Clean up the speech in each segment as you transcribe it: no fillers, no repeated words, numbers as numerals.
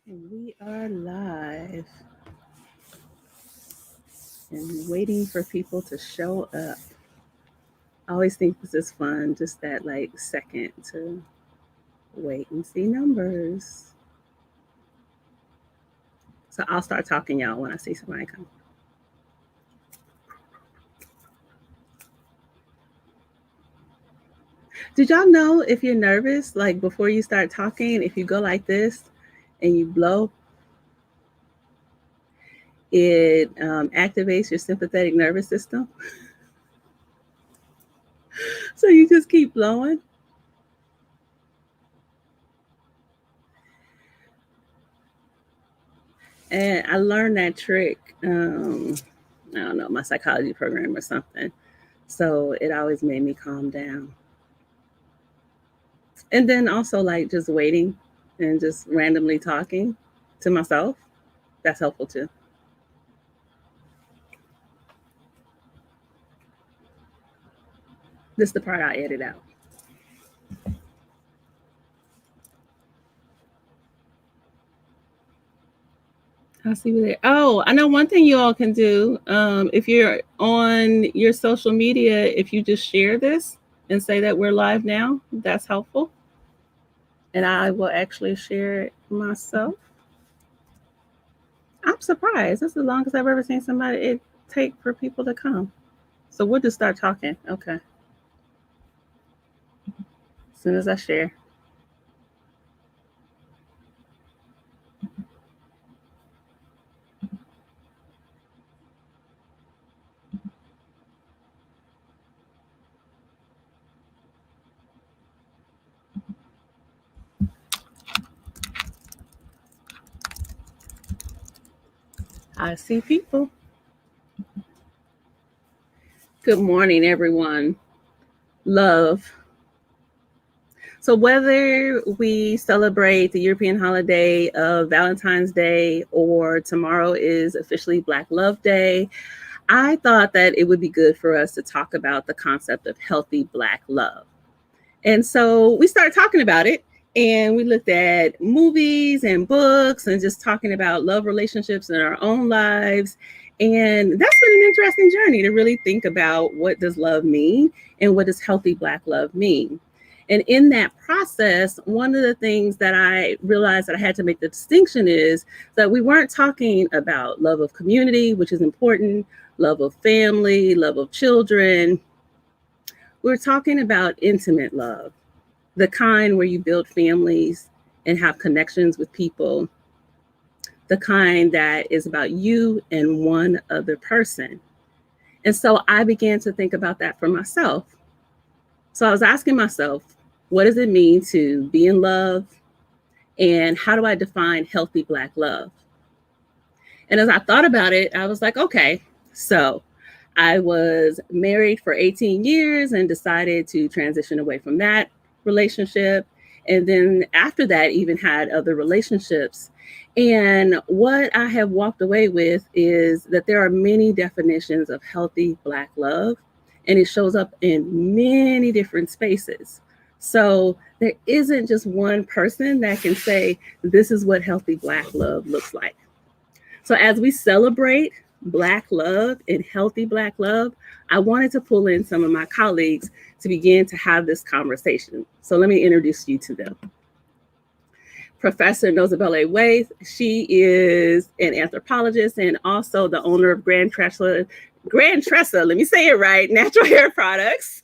We are live and waiting for people to show up. I always think this is fun, just that second to wait and see numbers. So I'll start talking, y'all, when I see somebody come. Did y'all know if you're nervous, before you start talking, if you go like this and you blow, it activates your sympathetic nervous system. So you just keep blowing. And I learned that trick, I don't know, my psychology program or something. So it always made me calm down. And then also just waiting and just randomly talking to myself, that's helpful too. This is the part I edit out. I'll see you there. Oh, I know one thing you all can do. If you're on your social media, if you just share this and say that we're live now, that's helpful. And I will actually share it myself. I'm surprised. This is the longest I've ever seen somebody it take for people to come. So we'll just start talking. Okay. As soon as I share. I see people. Good morning, everyone. Love. So whether we celebrate the European holiday of Valentine's Day or tomorrow is officially Black Love Day, I thought that it would be good for us to talk about the concept of healthy Black love. And so we started talking about it, and we looked at movies and books and just talking about love relationships in our own lives. And that's been an interesting journey to really think about, what does love mean and what does healthy Black love mean? And in that process, one of the things that I realized that I had to make the distinction is that we weren't talking about love of community, which is important, love of family, love of children. We're talking about intimate love, the kind where you build families and have connections with people, the kind that is about you and one other person. And so I began to think about that for myself. So I was asking myself, what does it mean to be in love? And how do I define healthy Black love? And as I thought about it, I was like, okay, so I was married for 18 years and decided to transition away from that relationship. And then after that, even had other relationships. And what I have walked away with is that there are many definitions of healthy Black love, and it shows up in many different spaces. So there isn't just one person that can say, this is what healthy Black love looks like. So as we celebrate Black love and healthy Black love, I wanted to pull in some of my colleagues to begin to have this conversation. So let me introduce you to them. Professor Nozibele Waithe, she is an anthropologist and also the owner of Grand Tressa, let me say it right, Natural Hair Products.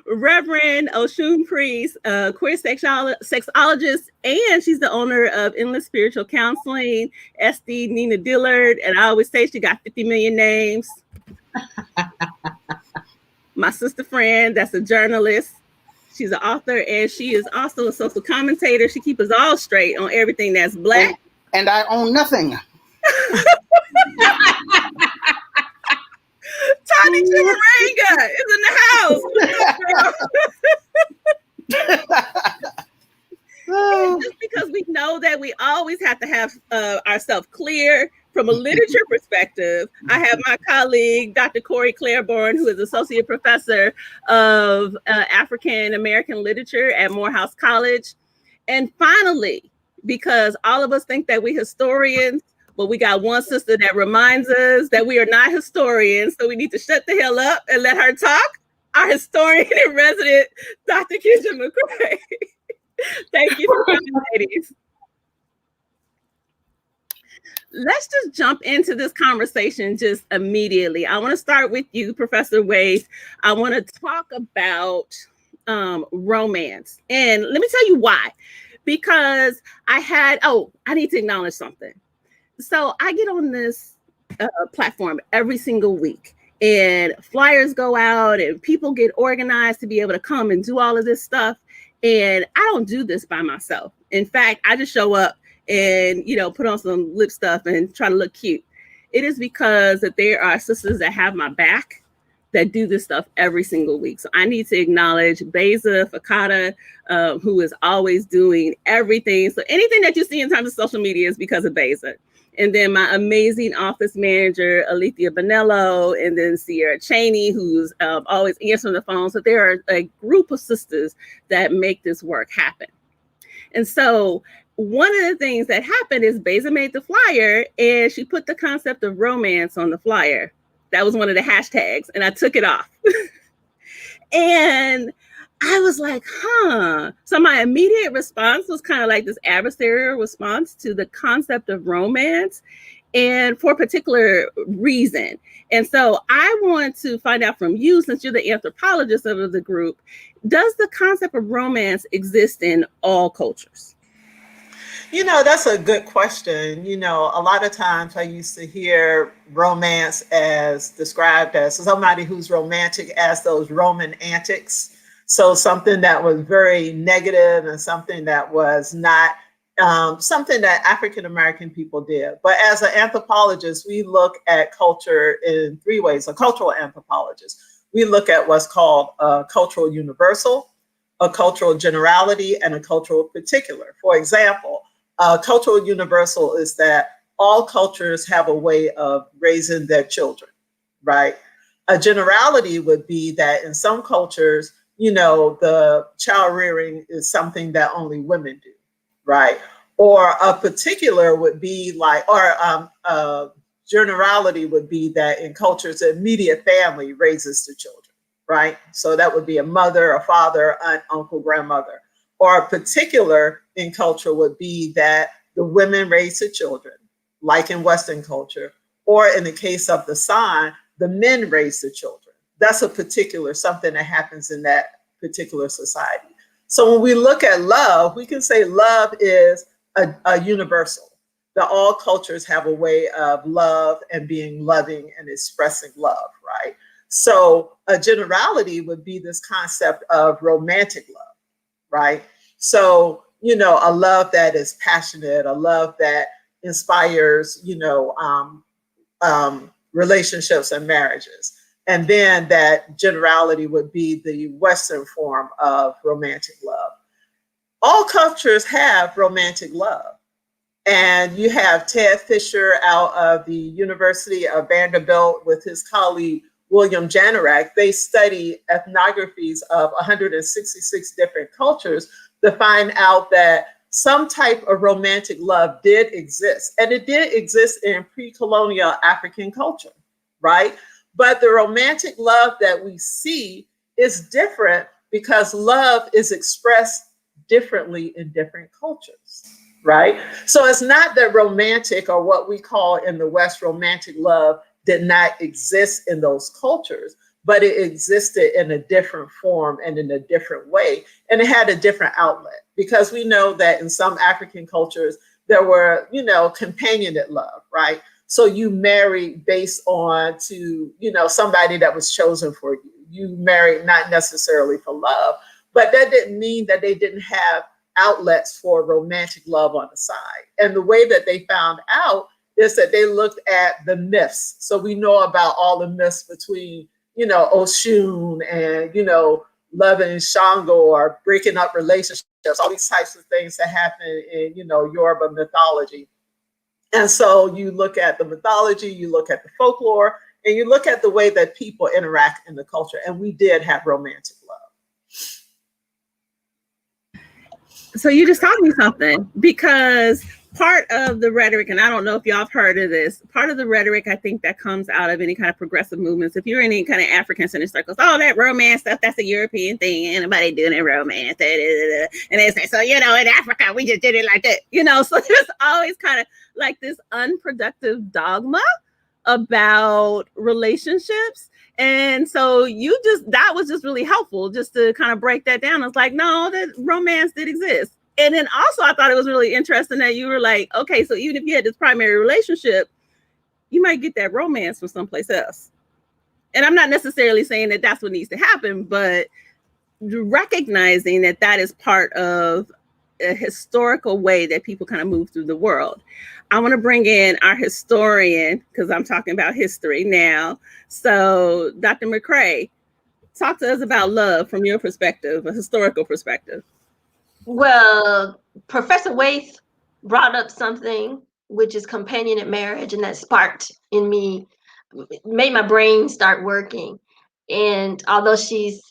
Reverend Oshun Priest, queer sexologist, and she's the owner of Endless Spiritual Counseling, Estee, Nena, Dillard, and I always say she got 50 million names. My sister friend, that's a journalist. She's an author, and she is also a social commentator. She keeps us all straight on everything that's Black. And I own nothing. Tony Chimurenga is in the house. And just because we know that we always have to have ourselves clear from a literature perspective, I have my colleague, Dr. Corrie Claiborne, who is Associate Professor of African American Literature at Morehouse College. And finally, because all of us think that we're historians, but we got one sister that reminds us that we are not historians. So we need to shut the hell up and let her talk. Our historian in resident, Dr. Kenja McCray. Thank you for coming, ladies. Let's just jump into this conversation just immediately. I want to start with you, Professor Waithe. I want to talk about romance. And let me tell you why. Because I need to acknowledge something. So I get on this platform every single week, and flyers go out and people get organized to be able to come and do all of this stuff. And I don't do this by myself. In fact, I just show up and, put on some lip stuff and try to look cute. It is because that there are sisters that have my back that do this stuff every single week. So I need to acknowledge Beza Fakata, who is always doing everything. So anything that you see in terms of social media is because of Beza. And then my amazing office manager, Alethea Bonello, and then Sierra Cheney, who's always answering the phone. So there are a group of sisters that make this work happen. And so one of the things that happened is Beza made the flyer and she put the concept of romance on the flyer. That was one of the hashtags, and I took it off. And I was like, So my immediate response was kind of like this adversarial response to the concept of romance, and for a particular reason. And so I want to find out from you, since you're the anthropologist of the group, does the concept of romance exist in all cultures? That's a good question. A lot of times I used to hear romance as described as somebody who's romantic as those Roman antics. So something that was very negative and something that was not something that African-American people did. But as an anthropologist, we look at culture in three ways. A cultural anthropologist, we look at what's called a cultural universal, a cultural generality, and a cultural particular. For example, cultural universal is that all cultures have a way of raising their children, right? A generality would be that in some cultures, the child rearing is something that only women do, right? Or a particular would be like, or generality would be that in cultures, the immediate family raises the children, right? So that would be a mother, a father, aunt, uncle, grandmother. Or a particular in culture would be that the women raise the children, like in Western culture, or in the case of the sign, the men raise the children. That's a particular, something that happens in that particular society. So when we look at love, we can say love is a universal, that all cultures have a way of love and being loving and expressing love, right? So a generality would be this concept of romantic love, right? So, a love that is passionate, a love that inspires, relationships and marriages. And then that generality would be the Western form of romantic love. All cultures have romantic love. And you have Ted Fisher out of the University of Vanderbilt with his colleague, William Janorak. They study ethnographies of 166 different cultures to find out that some type of romantic love did exist. And it did exist in pre-colonial African culture, right? But the romantic love that we see is different because love is expressed differently in different cultures, right? So it's not that romantic, or what we call in the West romantic love, did not exist in those cultures, but it existed in a different form and in a different way. And it had a different outlet, because we know that in some African cultures, there were, companionate love, right? So you married based on somebody that was chosen for you. You married not necessarily for love, but that didn't mean that they didn't have outlets for romantic love on the side. And the way that they found out is that they looked at the myths. So we know about all the myths between, Oshun and, loving Shango, or breaking up relationships, all these types of things that happen in, Yoruba mythology. And so you look at the mythology, you look at the folklore, and you look at the way that people interact in the culture. And we did have romantic love. So you just taught me something, because part of the rhetoric, and I don't know if y'all have heard of this, part of the rhetoric I think that comes out of any kind of progressive movements, if you're in any kind of African centered circles, oh, that romance stuff, that's a European thing, anybody doing a romance, and they say, so, you know, in Africa, we just did it like that, you know, so there's always kind of like this unproductive dogma about relationships. And so that was just really helpful just to kind of break that down. It's like, no, that romance did exist. And then also I thought it was really interesting that you were like, okay, so even if you had this primary relationship, you might get that romance from someplace else. And I'm not necessarily saying that that's what needs to happen, but recognizing that that is part of a historical way that people kind of move through the world. I want to bring in our historian, because I'm talking about history now. So, Dr. McCray, talk to us about love from your perspective, a historical perspective. Well, Professor Waithe brought up something, which is companionate marriage, and that sparked in me, made my brain start working. And although she's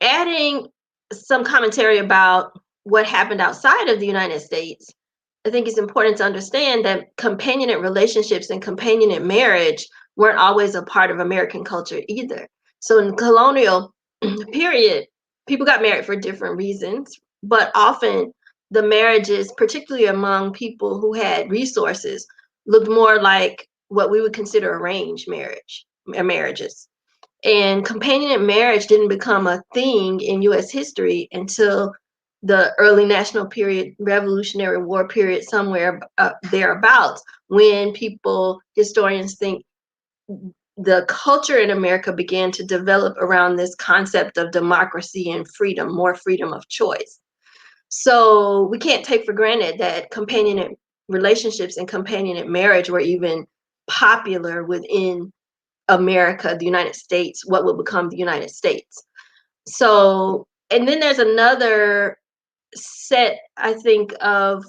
adding some commentary about what happened outside of the United States, I think it's important to understand that companionate relationships and companionate marriage weren't always a part of American culture either. So in the colonial period, people got married for different reasons, but often the marriages, particularly among people who had resources, looked more like what we would consider arranged marriages. And companionate marriage didn't become a thing in U.S. history until the early national period, Revolutionary War period, somewhere thereabouts, when historians think the culture in America began to develop around this concept of democracy and freedom, more freedom of choice. So we can't take for granted that companionate relationships and companionate marriage were even popular within America, the United States, what would become the United States. So, and then there's another set, I think, of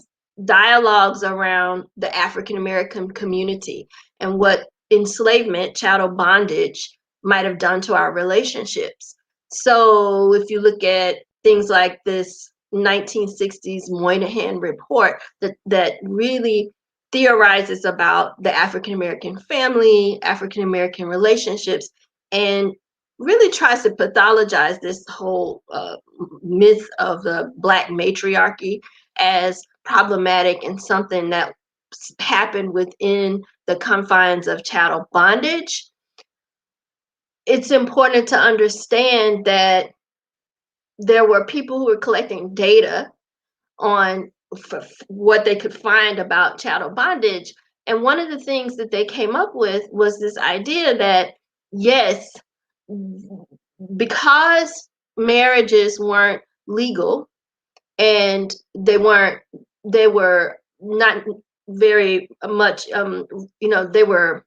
dialogues around the African American community and what enslavement, chattel bondage, might have done to our relationships. So if you look at things like this 1960s Moynihan report that really theorizes about the African American family, African American relationships, and really tries to pathologize this whole myth of the Black matriarchy as problematic and something that happened within the confines of chattel bondage. It's important to understand that there were people who were collecting data on what they could find about chattel bondage. And one of the things that they came up with was this idea that, yes, because marriages weren't legal and they were not very much, they were,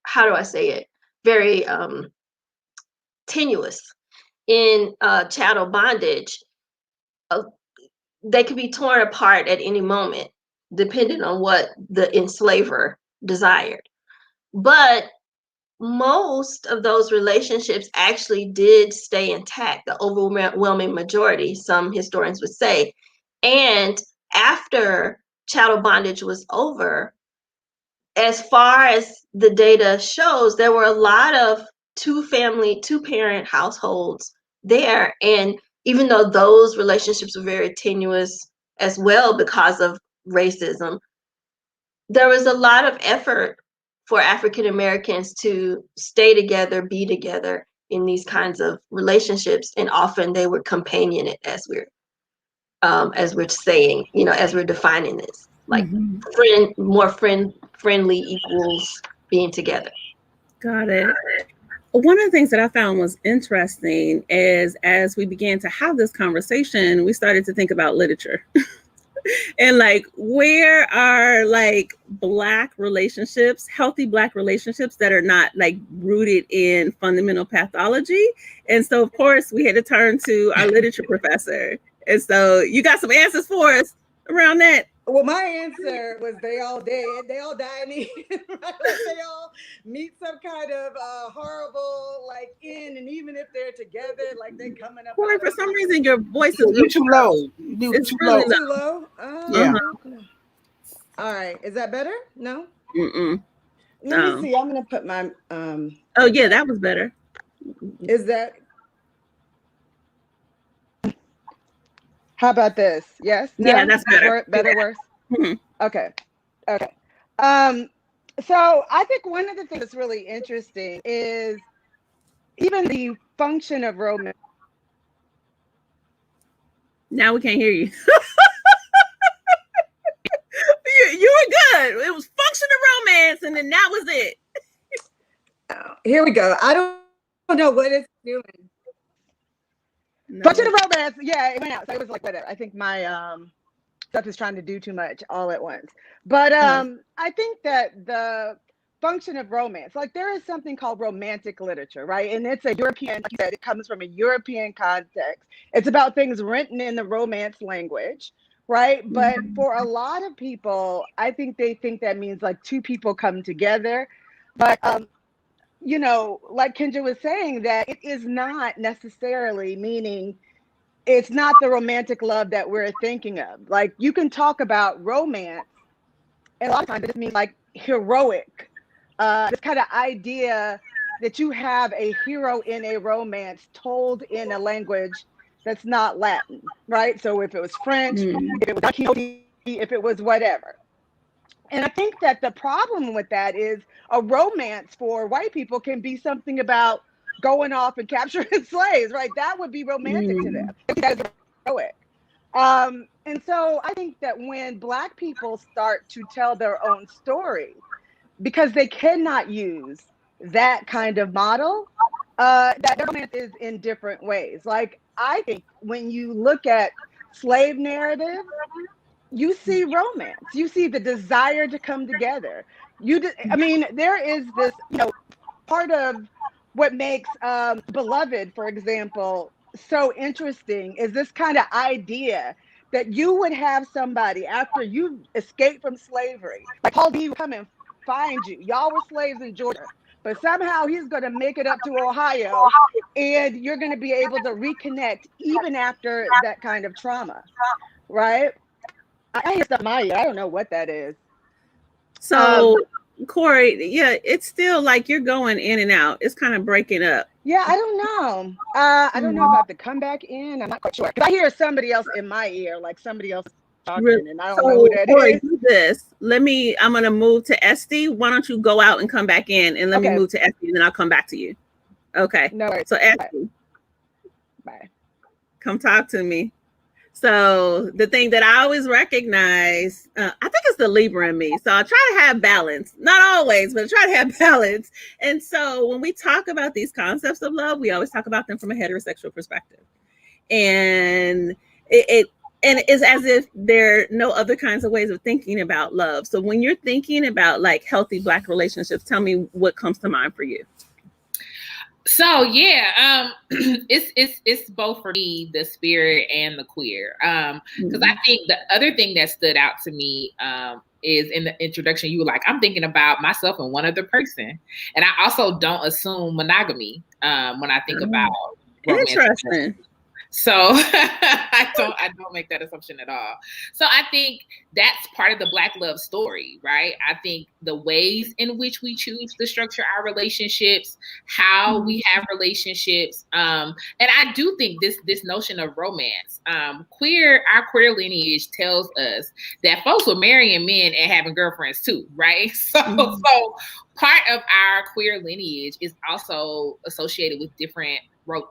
how do I say it, very tenuous in chattel bondage. They could be torn apart at any moment, depending on what the enslaver desired. But most of those relationships actually did stay intact, the overwhelming majority, some historians would say. And after chattel bondage was over, as far as the data shows, there were a lot of two-parent households there. And even though those relationships were very tenuous as well because of racism, there was a lot of effort for African Americans to stay together, be together in these kinds of relationships, and often they were companionate, as we're saying, as we're defining this, like friendly equals being together. Got it. One of the things that I found was interesting is as we began to have this conversation, we started to think about literature. And like, where are like Black relationships, healthy Black relationships that are not like rooted in fundamental pathology? And so, of course, we had to turn to our literature professor. And so you got some answers for us around that? Well, my answer was they all dead. They all die in the end, right? Like they all meet some kind of horrible like end, and even if they're together, like they coming up. Corey, for some reason, your voice is You too low. It's too really low. Too low. Yeah. All right. Is that better? No. Mm-mm. Let me see. I'm gonna put my Oh yeah, that was better. Is that? How about this? Yes. No? Yeah, that's better. Better, worse. Mm-hmm. Okay. So I think one of the things that's really interesting is even the function of romance. Now we can't hear you. you were good. It was functional romance, and then that was it. Here we go. I don't know what it's doing. No. Functional romance. Yeah, it went out. So it was like whatever. I think my stuff is trying to do too much all at once. But I think that the function of romance, like there is something called romantic literature, right? And it's a European, like you said, it comes from a European context. It's about things written in the romance language, right? But for a lot of people, I think they think that means like two people come together. But you know, like Kenja was saying, that it is not necessarily meaning it's not the romantic love that we're thinking of. Like you can talk about romance, and a lot of times it just means like heroic. This kind of idea that you have a hero in a romance told in a language that's not Latin, right? So if it was French, if it was Quixote, if it was whatever. And I think that the problem with that is a romance for white people can be something about going off and capturing slaves, right? That would be romantic to them. That is heroic. And so I think that when Black people start to tell their own story, because they cannot use that kind of model, that romance is in different ways. Like I think when you look at slave narrative, you see romance. You see the desire to come together. I mean, there is this, you know, part of what makes Beloved, for example, so interesting is this kind of idea that you would have somebody after you escaped from slavery, like Paul D would come and find you. Y'all were slaves in Georgia, but somehow he's going to make it up to Ohio, and you're going to be able to reconnect even after that kind of trauma, right? I hear stuff in my ear. I don't know what that is. So, Corrie, yeah, it's still like you're going in and out. It's kind of breaking up. Yeah, I don't know. I don't know if I have to come back in. I'm not quite sure. I hear somebody else in my ear, like somebody else talking, and I don't know who that Corrie, is. do this. I'm going to move to Estee. Why don't you go out and come back in, and let me move to Estee, and then I'll come back to you. Okay. No worries. So, Estee. Bye. Come talk to me. So the thing that I always recognize, I think it's the Libra in me. So I try to have balance, not always, but I try to have balance. And so when we talk about these concepts of love, we always talk about them from a heterosexual perspective. And it is as if there are no other kinds of ways of thinking about love. So when you're thinking about like healthy Black relationships, tell me what comes to mind for you. So yeah, it's both for me, the spirit and the queer. Because I think the other thing that stood out to me is in the introduction, you were like, I'm thinking about myself and one other person, and I also don't assume monogamy when I think about romance. Interesting. So I don't make that assumption at all. So I think that's part of the Black love story, right? I think the ways in which we choose to structure our relationships, how we have relationships, and I do think this notion of romance, our queer lineage tells us that folks were marrying men and having girlfriends too, right? So part of our queer lineage is also associated with different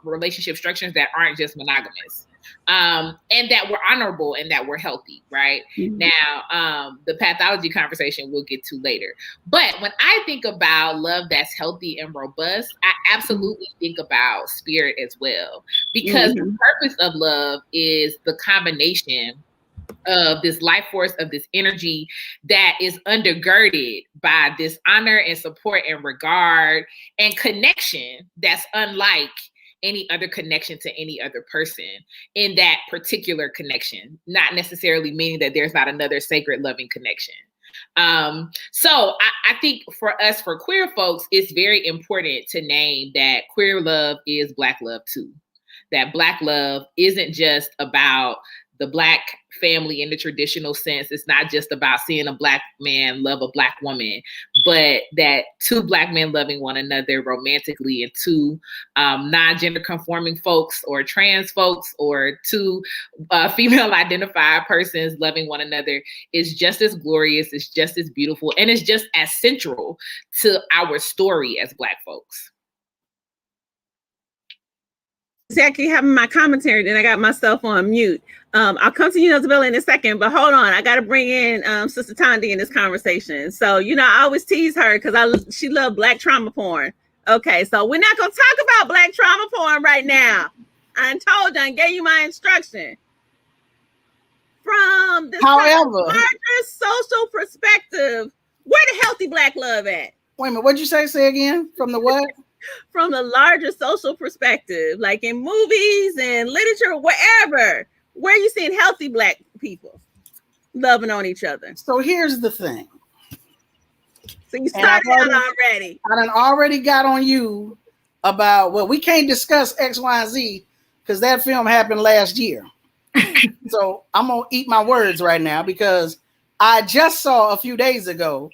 relationship structures that aren't just monogamous, and that we're honorable and that we're healthy, right? Now, the pathology conversation we'll get to later. But when I think about love that's healthy and robust, I absolutely think about spirit as well, because the purpose of love is the combination of this life force, of this energy that is undergirded by this honor and support and regard and connection that's unlike any other connection to any other person in that particular connection, not necessarily meaning that there's not another sacred, loving connection. So I think for us, for queer folks, it's very important to name that queer love is Black love too. That Black love isn't just about the Black family in the traditional sense. It's not just about seeing a Black man love a Black woman, but that two Black men loving one another romantically, and two non-gender conforming folks or trans folks or two female identified persons loving one another is just as glorious, it's just as beautiful, and it's just as central to our story as Black folks. Exactly, having my commentary, then I got myself on mute. I'll come to you, Nozibele, in a second, but hold on. I got to bring in Sister Thandi in this conversation. So, I always tease her because she loved Black trauma porn. Okay, so we're not going to talk about Black trauma porn right now. I told you, I gave you my instruction. From the larger social perspective, where the healthy Black love at? Wait a minute, what'd you say? Say again? From the what? From the larger social perspective, like in movies and literature, wherever, where you seeing healthy Black people loving on each other. So here's the thing. So you started out already. I done already got on you about, well, we can't discuss X, Y, and Z because that film happened last year. So I'm going to eat my words right now because I just saw a few days ago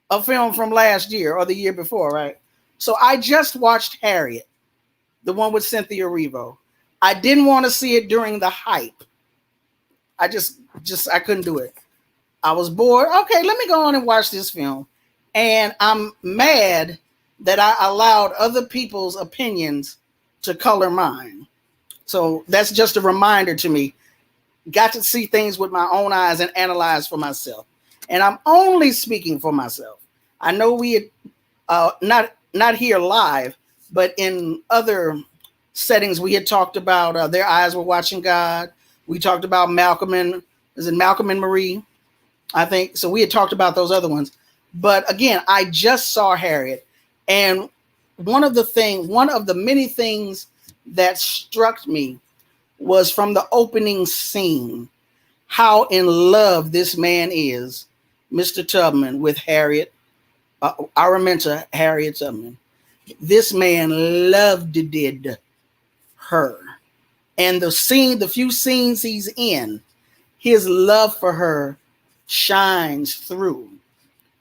a film from last year or the year before, right? So I just watched Harriet, the one with Cynthia Erivo. I didn't want to see it during the hype. I couldn't do it. I was bored. Okay, let me go on and watch this film. And I'm mad that I allowed other people's opinions to color mine. So that's just a reminder to me. Got to see things with my own eyes and analyze for myself. And I'm only speaking for myself. I know we had not here live, but in other settings, we had talked about Their Eyes Were Watching God. We talked about Malcolm and Marie, I think. So we had talked about those other ones. But again, I just saw Harriet. And one of the many things that struck me was from the opening scene, how in love this man is, Mr. Tubman, with Harriet. Our mentor, Harriet Tubman. This man loved her. And the few scenes he's in, his love for her shines through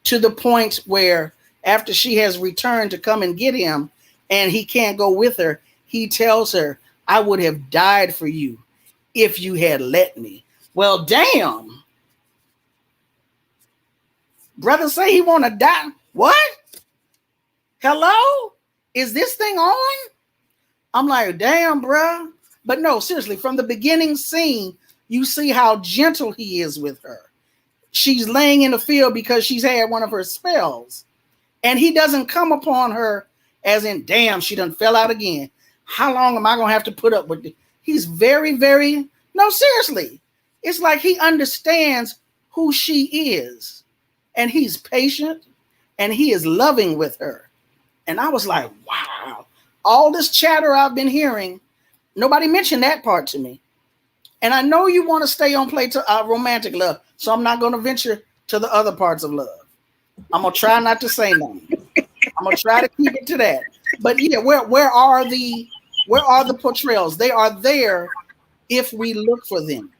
to the point where after she has returned to come and get him and he can't go with her, he tells her, I would have died for you if you had let me. Well, damn. Brother say he want to die. What? Hello? Is this thing on? I'm like, damn, bruh. But no, seriously, from the beginning scene, you see how gentle he is with her. She's laying in the field because she's had one of her spells. And he doesn't come upon her as in, damn, she done fell out again. How long am I going to have to put up with this? He's very, very, no, seriously. It's like he understands who she is. And he's patient. And he is loving with her. And I was like, wow, all this chatter I've been hearing, nobody mentioned that part to me. And I know you want to stay on romantic love, so I'm not going to venture to the other parts of love. I'm going to try not to say nothing. I'm going to try to keep it to that. But yeah, where are the portrayals? They are there if we look for them.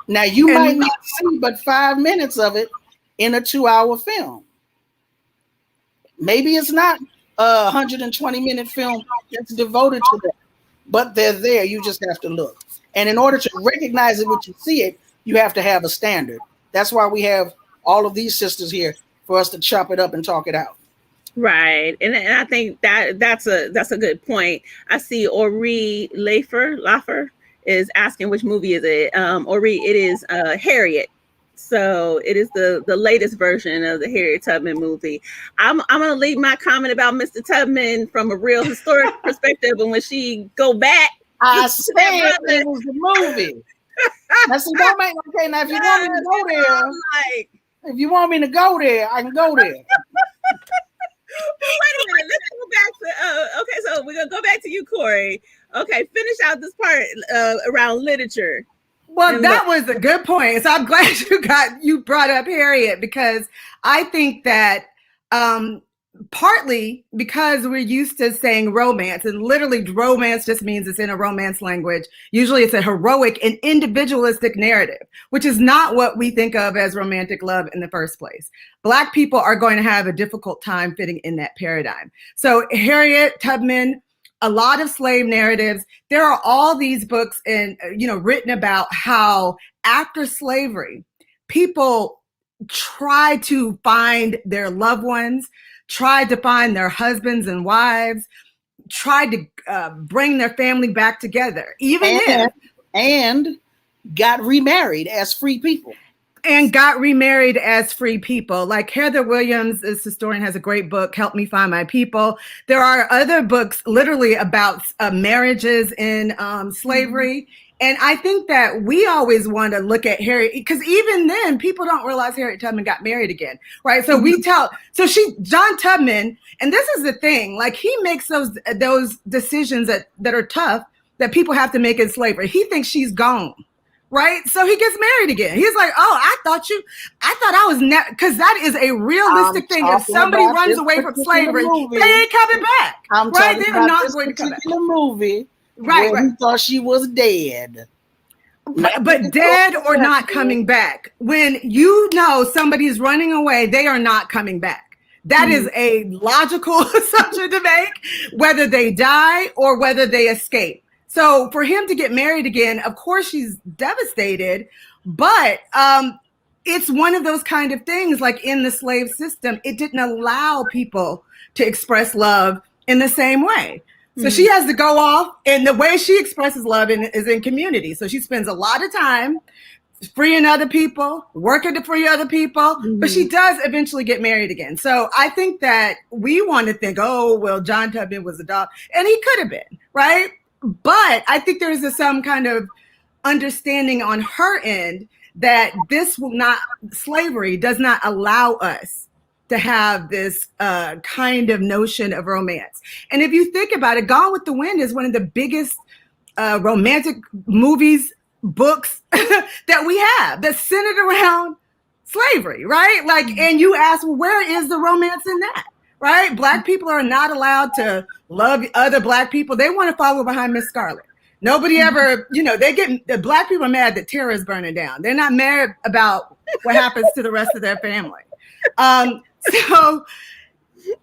Now, you might not see but 5 minutes of it in a 2-hour film. Maybe it's not a 120-minute film that's devoted to that, but they're there. You just have to look. And in order to recognize it when you see it, you have to have a standard. That's why we have all of these sisters here for us to chop it up and talk it out. Right. And I think that's a good point. I see Ori Laffer is asking which movie is it. Ori, it is Harriet. So it is the latest version of the Harriet Tubman movie. I'm going to leave my comment about Mr. Tubman from a real historic perspective. And when she go back, I said it was the movie. Now, see, don't make okay. Now, if you want me to go there, if you want me to go there, I can go there. Wait a minute. Let's go back to. Okay, so we're gonna go back to you, Corrie. Okay, finish out this part around literature. Well, that was a good point. So I'm glad you brought up Harriet, because I think that partly because we're used to saying romance, and literally romance just means it's in a romance language. Usually it's a heroic and individualistic narrative, which is not what we think of as romantic love in the first place. Black people are going to have a difficult time fitting in that paradigm. So Harriet Tubman, a lot of slave narratives. There are all these books and written about how after slavery, people tried to find their loved ones, tried to find their husbands and wives, tried to bring their family back together, and got remarried as free people. And got remarried as free people. Like Heather Williams, this historian, has a great book, Help Me Find My People. There are other books literally about marriages in slavery. And I think that we always want to look at Harriet, because even then people don't realize Harriet Tubman got married again, right? So John Tubman, and this is the thing, like he makes those decisions that are tough that people have to make in slavery. He thinks she's gone. Right. So he gets married again. He's like, oh, I thought I was because that is a realistic thing. If somebody runs away from slavery, they ain't coming back. Right. They're not going to come back. Movie. Right. He thought she was dead. But dead or not coming back. When somebody's running away, they are not coming back. That is a logical assumption to make, whether they die or whether they escape. So for him to get married again, of course she's devastated, but it's one of those kind of things, like in the slave system, it didn't allow people to express love in the same way. So she has to go off, and the way she expresses love is in community. So she spends a lot of time freeing other people, working to free other people, but she does eventually get married again. So I think that we want to think, oh, well, John Tubman was a dog, and he could have been, right? But I think there is some kind of understanding on her end that slavery does not allow us to have this kind of notion of romance. And if you think about it, Gone with the Wind is one of the biggest romantic movies, books that we have that's centered around slavery, right? Like, and you ask, well, where is the romance in that? Right? Black people are not allowed to love other Black people. They want to follow behind Miss Scarlet. Nobody ever, the Black people are mad that Terra is burning down. They're not mad about what happens to the rest of their family.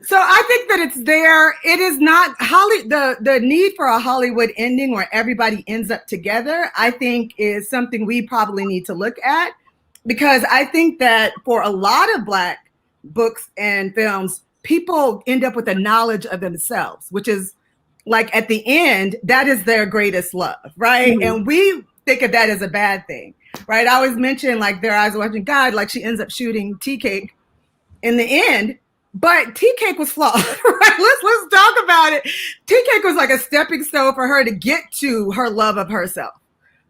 So I think that it's there. It is not the need for a Hollywood ending where everybody ends up together, I think is something we probably need to look at, because I think that for a lot of Black books and films, people end up with a knowledge of themselves, which is like at the end, that is their greatest love, right? And we think of that as a bad thing, right? I always mention like Their Eyes Watching God, like she ends up shooting Tea Cake in the end, but Tea Cake was flawed, right? Let's talk about it. Tea Cake was like a stepping stone for her to get to her love of herself,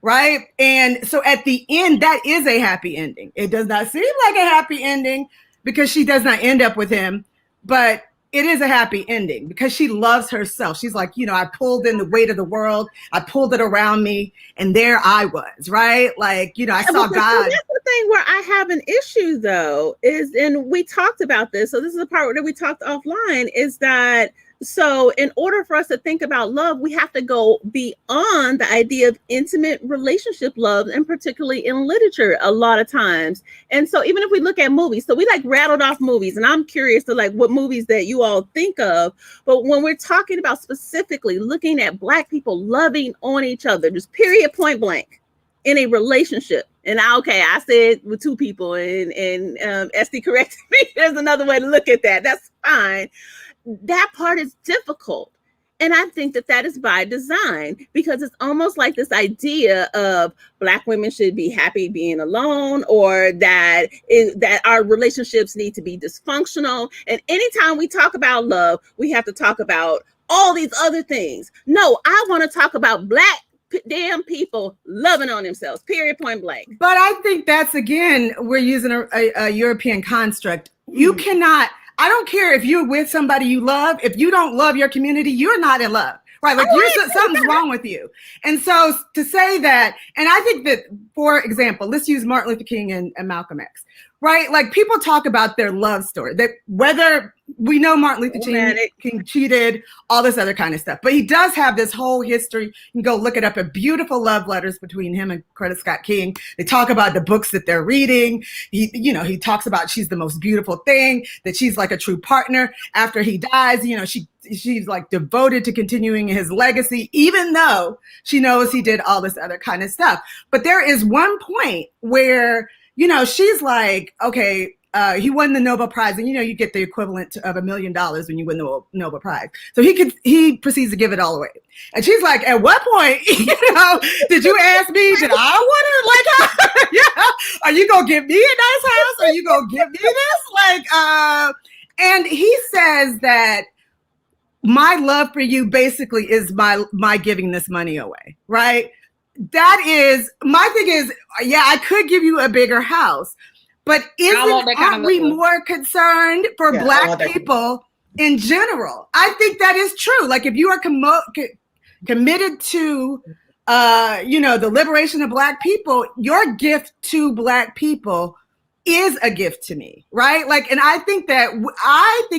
right? And so at the end, that is a happy ending. It does not seem like a happy ending because she does not end up with him, but it is a happy ending because she loves herself. She's like, I pulled in the weight of the world. I pulled it around me, and there I was, right? Like, I saw God. That's the thing where I have an issue, though, and we talked about this. So this is the part where we talked offline, is that so in order for us to think about love, we have to go beyond the idea of intimate relationship love, and particularly in literature a lot of times. And so even if we look at movies, so we like rattled off movies, and I'm curious to like what movies that you all think of. But when we're talking about specifically looking at Black people loving on each other, just period, point blank, in a relationship. And I said with two people, and Estee corrected me. There's another way to look at that. That's fine. That part is difficult. And I think that is by design, because it's almost like this idea of Black women should be happy being alone, or that our relationships need to be dysfunctional. And anytime we talk about love, we have to talk about all these other things. No, I want to talk about Black damn people loving on themselves, period, point blank. But I think that's, again, we're using a European construct. You cannot, I don't care if you're with somebody you love, if you don't love your community, you're not in love, right? Like something's wrong with you. And so to say that, and I think that, for example, let's use Martin Luther King and Malcolm X, right? Like people talk about their love story, that whether we know Martin Luther King cheated, all this other kind of stuff, but he does have this whole history. You can go look it up, at beautiful love letters between him and Coretta Scott King. They talk about the books that they're reading. He talks about she's the most beautiful thing, that she's like a true partner. After he dies, she's like devoted to continuing his legacy, even though she knows he did all this other kind of stuff. But there is one point where, she's like, okay, he won the Nobel Prize, and you get the equivalent of $1 million when you win the Nobel Prize. So he proceeds to give it all away. And she's like, at what point, did you ask me, did I want to, are you gonna give me a nice house? Are you gonna give me this? And he says that my love for you basically is my giving this money away, right? That is, my thing is, yeah, I could give you a bigger house, but aren't we more concerned for Black people in general? I think that is true. Like if you are committed to, the liberation of Black people, your gift to Black people is a gift to me, right? Like, and I think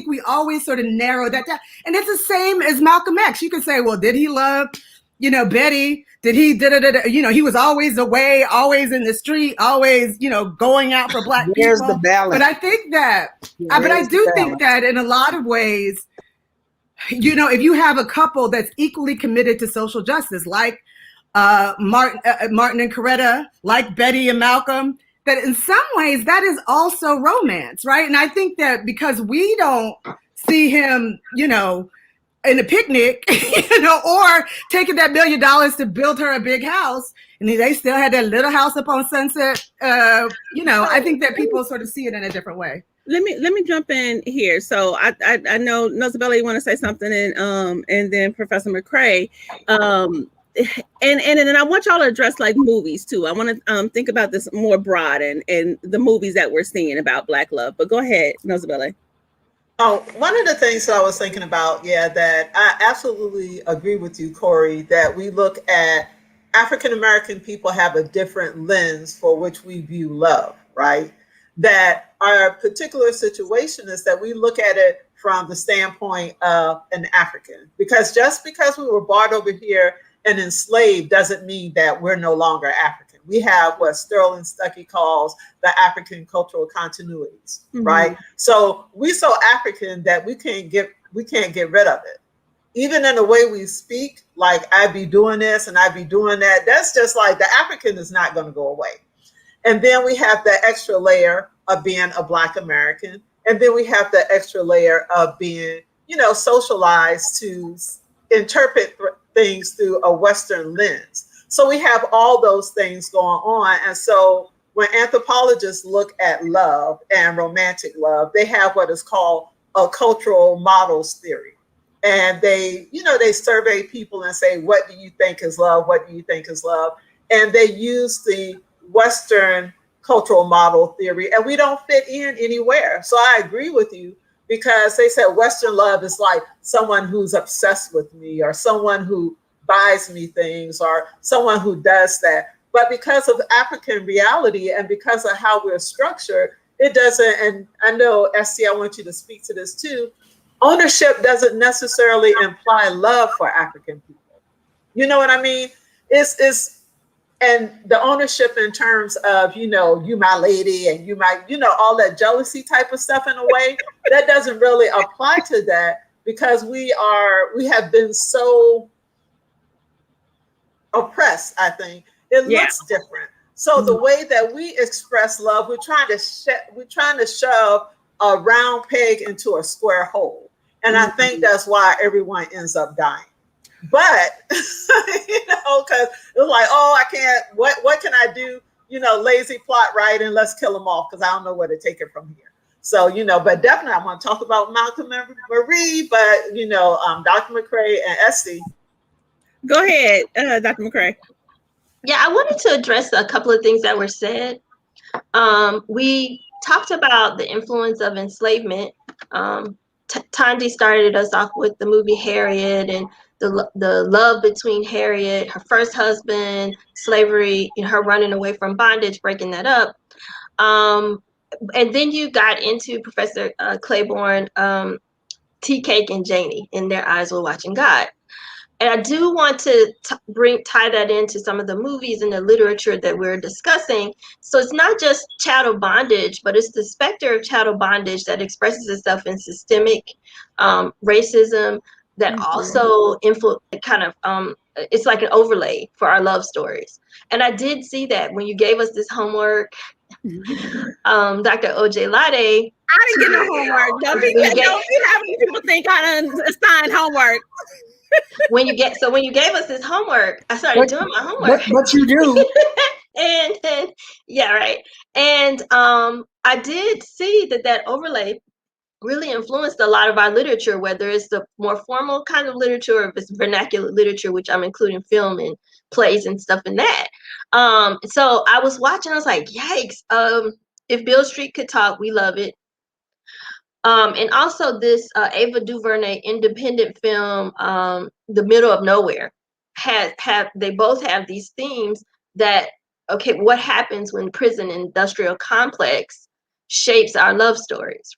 we always sort of narrow that down. And it's the same as Malcolm X. You could say, well, did he love, Betty? Did he, he was always away, always in the street, always, going out for Black Where's people. The balance? But I think that, think that in a lot of ways, if you have a couple that's equally committed to social justice, like Martin and Coretta, like Betty and Malcolm, that in some ways that is also romance, right? And I think that because we don't see him, in a picnic, or taking that $1 million to build her a big house, and they still had that little house up on Sunset. I think that people sort of see it in a different way. Let me jump in here. So I know Nozibele, you want to say something, and then Professor McCray, and then I want y'all to address like movies too. I want to think about this more broad and the movies that we're seeing about Black love. But go ahead, Nozibele. Oh, one of the things that I was thinking about, that I absolutely agree with you, Corrie, that we look at African-American people have a different lens for which we view love, right? That our particular situation is that we look at it from the standpoint of an African, because just because we were brought over here and enslaved doesn't mean that we're no longer African. We have what Sterling Stuckey calls the African cultural continuities, right? So we're so African that we can't get rid of it. Even in the way we speak, like I be doing this and I be doing that, that's just like the African is not going to go away. And then we have the extra layer of being a Black American. And then we have the extra layer of being, socialized to interpret things through a Western lens. So we have all those things going on. And so when anthropologists look at love and romantic love, they have what is called a cultural models theory. And they survey people and say, what do you think is love? What do you think is love? And they use the Western cultural model theory, and we don't fit in anywhere. So I agree with you, because they said Western love is like someone who's obsessed with me, or someone who buys me things, or someone who does that. But because of African reality and because of how we're structured, it doesn't, and I know, Estee, I want you to speak to this too, ownership doesn't necessarily imply love for African people. You know what I mean? And the ownership in terms of, you my lady, and you my, all that jealousy type of stuff, in a way, that doesn't really apply to that, because we have been so oppressed, I think. It looks different. So the way that we express love, we're trying to shove a round peg into a square hole. And I think that's why everyone ends up dying. But, because it's like, oh, I can't, what can I do? Lazy plot writing, let's kill them off, because I don't know where to take it from here. So, but definitely I want to talk about Malcolm and Marie, but, Dr. McCray and Estee. Go ahead, Dr. McCray. Yeah, I wanted to address a couple of things that were said. We talked about the influence of enslavement. Thandi started us off with the movie Harriet, and the love between Harriet, her first husband, slavery, her running away from bondage, breaking that up. And then you got into Professor Claiborne, Tea Cake and Janie, and Their Eyes Were Watching God. And I do want to tie that into some of the movies and the literature that we're discussing. So it's not just chattel bondage, but it's the specter of chattel bondage that expresses itself in systemic racism that also it's like an overlay for our love stories. And I did see that when you gave us this homework, Dr. Ojelade. I didn't get no homework. Don't be having people think I assigned homework. When you gave us this homework, I started doing my homework. But you do. and yeah, right. And I did see that overlay really influenced a lot of our literature, whether it's the more formal kind of literature or if it's vernacular literature, which I'm including film and plays and stuff in that. So I was watching, I was like, yikes. If Beale Street Could Talk, we love it. And also this Ava DuVernay independent film, The Middle of Nowhere, they both have these themes that, okay, what happens when prison industrial complex shapes our love stories?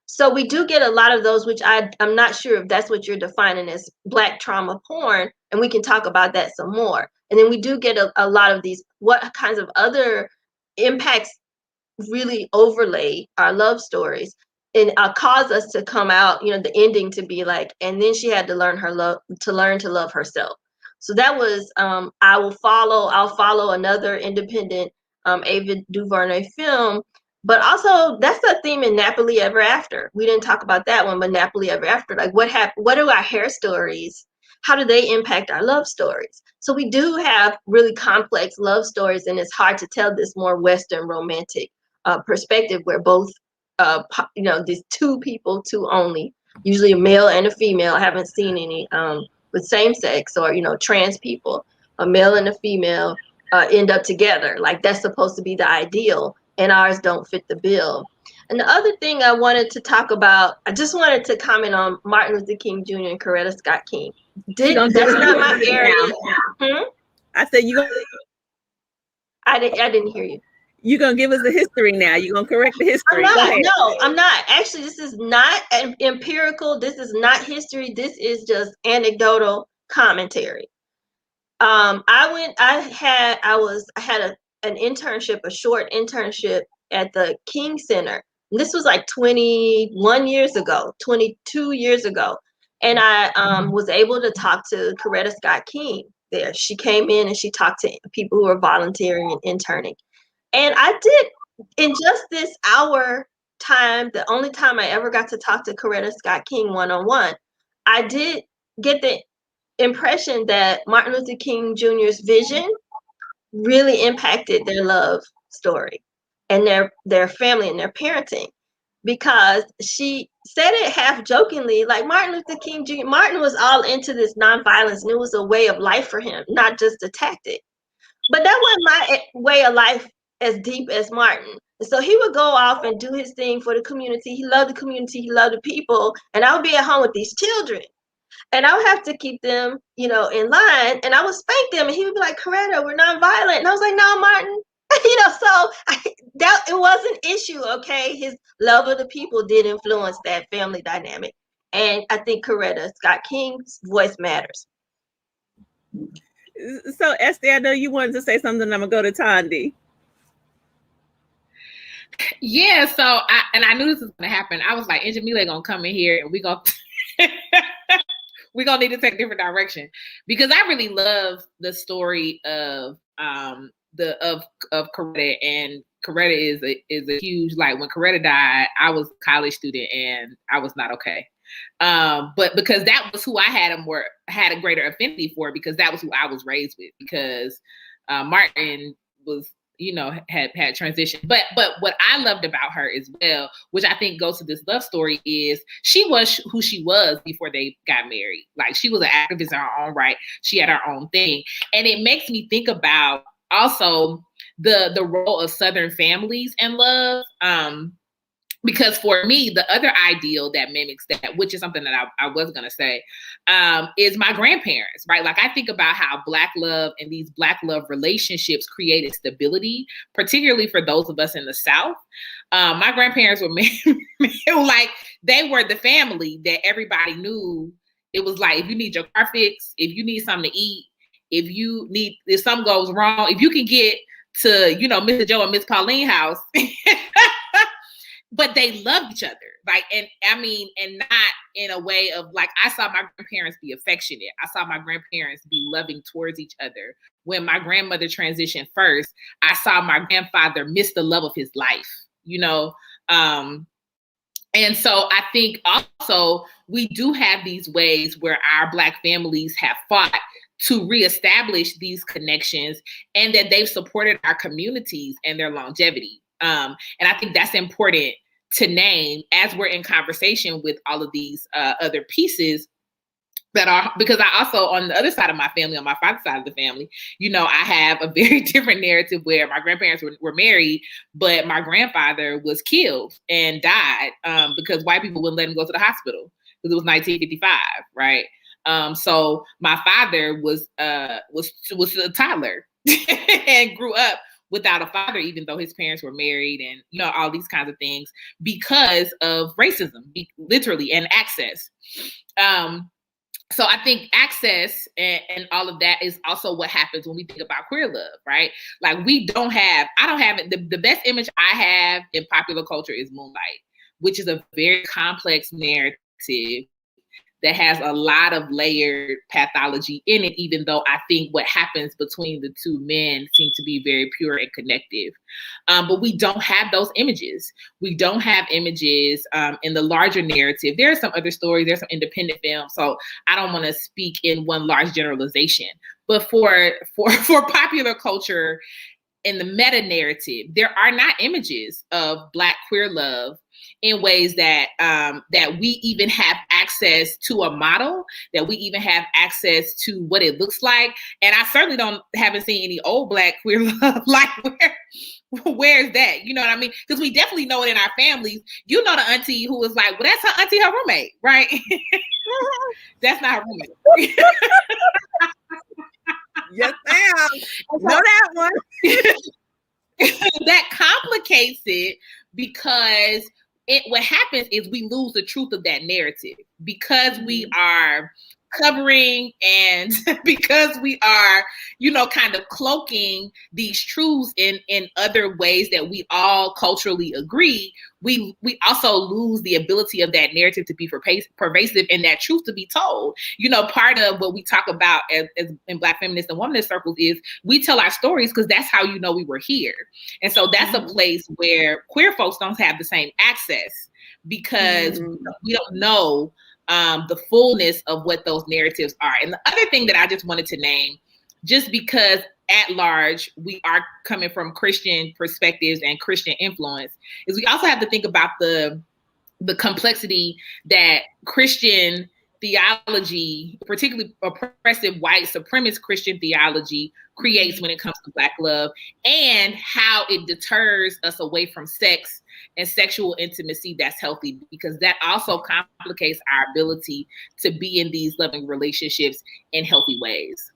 So we do get a lot of those, which I'm not sure if that's what you're defining as Black trauma porn, and we can talk about that some more. And then we do get a lot of these, what kinds of other impacts really overlay our love stories and cause us to come out, the ending to be like, and then she had to learn to love herself. So that was, I'll follow another independent Ava DuVernay film. But also, that's a theme in Nappily Ever After. We didn't talk about that one, but Nappily Ever After, like what happened? What are our hair stories? How do they impact our love stories? So we do have really complex love stories, and it's hard to tell this more Western romantic perspective where both, these two people, two only, usually a male and a female. I haven't seen any with same sex or, trans people, a male and a female end up together. Like that's supposed to be the ideal. And ours don't fit the bill. And the other thing I wanted to talk about, I just wanted to comment on Martin Luther King Jr. and Coretta Scott King. That's not my area. I said I didn't hear you. You're going to give us the history now. You're going to correct the history. I'm not. Actually, this is not empirical. This is not history. This is just anecdotal commentary. I had an internship, a short internship at the King Center. And this was like 21 years ago, 22 years ago. And I was able to talk to Coretta Scott King there. She came in and she talked to people who were volunteering and interning. And I did, in just this hour time, the only time I ever got to talk to Coretta Scott King one-on-one, I did get the impression that Martin Luther King Jr.'s vision really impacted their love story and their family and their parenting, because she said it half jokingly, like Martin Luther King Jr. Martin was all into this nonviolence, and it was a way of life for him, not just a tactic. But that wasn't my way of life as deep as Martin. So he would go off and do his thing for the community. He loved the community. He loved the people. And I would be at home with these children. And I would have to keep them, in line. And I would spank them. And he would be like, Coretta, we're nonviolent. And I was like, no, Martin. It was an issue, okay? His love of the people did influence that family dynamic. And I think Coretta Scott King's voice matters. So, Estee, I know you wanted to say something. I'm going to go to Thandi. Yeah, so I knew this was going to happen. I was like, Jamila going to come in here and we're going to need to take a different direction, because I really love the story of Coretta, and Coretta is a huge, like, when Coretta died, I was a college student and I was not okay. But because that was who I had a greater affinity for, because that was who I was raised with, because Martin was, had transitioned. But what I loved about her as well, which I think goes to this love story, is she was who she was before they got married. Like, she was an activist in her own right. She had her own thing. And it makes me think about also the role of Southern families in love. because for me, the other ideal that mimics that, which is something that I was going to say, is my grandparents, right? Like I think about how Black love and these Black love relationships created stability, particularly for those of us in the South. My grandparents were like, they were the family that everybody knew. It was like, if you need your car fixed, if you need something to eat, if something goes wrong, if you can get to, you know, Mr. Joe and Miss Pauline's house, but they loved each other. Like, and I mean, and not in a way of like, I saw my grandparents be affectionate. I saw my grandparents be loving towards each other. When my grandmother transitioned first, I saw my grandfather miss the love of his life, you know? And so I think also we do have these ways where our Black families have fought to reestablish these connections, and that they've supported our communities and their longevity. And I think that's important to name as we're in conversation with all of these other pieces that are, because I also, on the other side of my family, on my father's side of the family, you know, I have a very different narrative where my grandparents were married, but my grandfather was killed and died because white people wouldn't let him go to the hospital because it was 1955, right? So my father was a toddler and grew up without a father, even though his parents were married, and, you know, all these kinds of things because of racism, literally, and access. So I think access and all of that is also what happens when we think about queer love, right? Like I don't have it. The best image I have in popular culture is Moonlight, which is a very complex narrative that has a lot of layered pathology in it, even though I think what happens between the two men seem to be very pure and connective. But we don't have those images. We don't have images in the larger narrative. There are some other stories, there's some independent films, so I don't want to speak in one large generalization. But for popular culture, in the meta narrative, there are not images of Black queer love in ways that that we even have access to a model, that we even have access to what it looks like. And I certainly haven't seen any old Black queer love. Like where's that? You know what I mean? Because we definitely know it in our families. You know, the auntie who was like, well, that's her auntie, her roommate, right? That's not her roommate. Yes, ma'am. Know that one. That complicates it because what happens is we lose the truth of that narrative because we are covering and because we are, you know, kind of cloaking these truths in other ways that we all culturally agree. We also lose the ability of that narrative to be pervasive and that truth to be told. You know, part of what we talk about as in Black feminist and womanist circles is we tell our stories because that's how you know we were here. And so that's a place where queer folks don't have the same access because we don't know the fullness of what those narratives are. And the other thing that I just wanted to name, just because at large we are coming from Christian perspectives and Christian influence, is we also have to think about the complexity that Christian theology, particularly oppressive white supremacist Christian theology, creates when it comes to Black love, and how it deters us away from sex and sexual intimacy that's healthy, because that also complicates our ability to be in these loving relationships in healthy ways.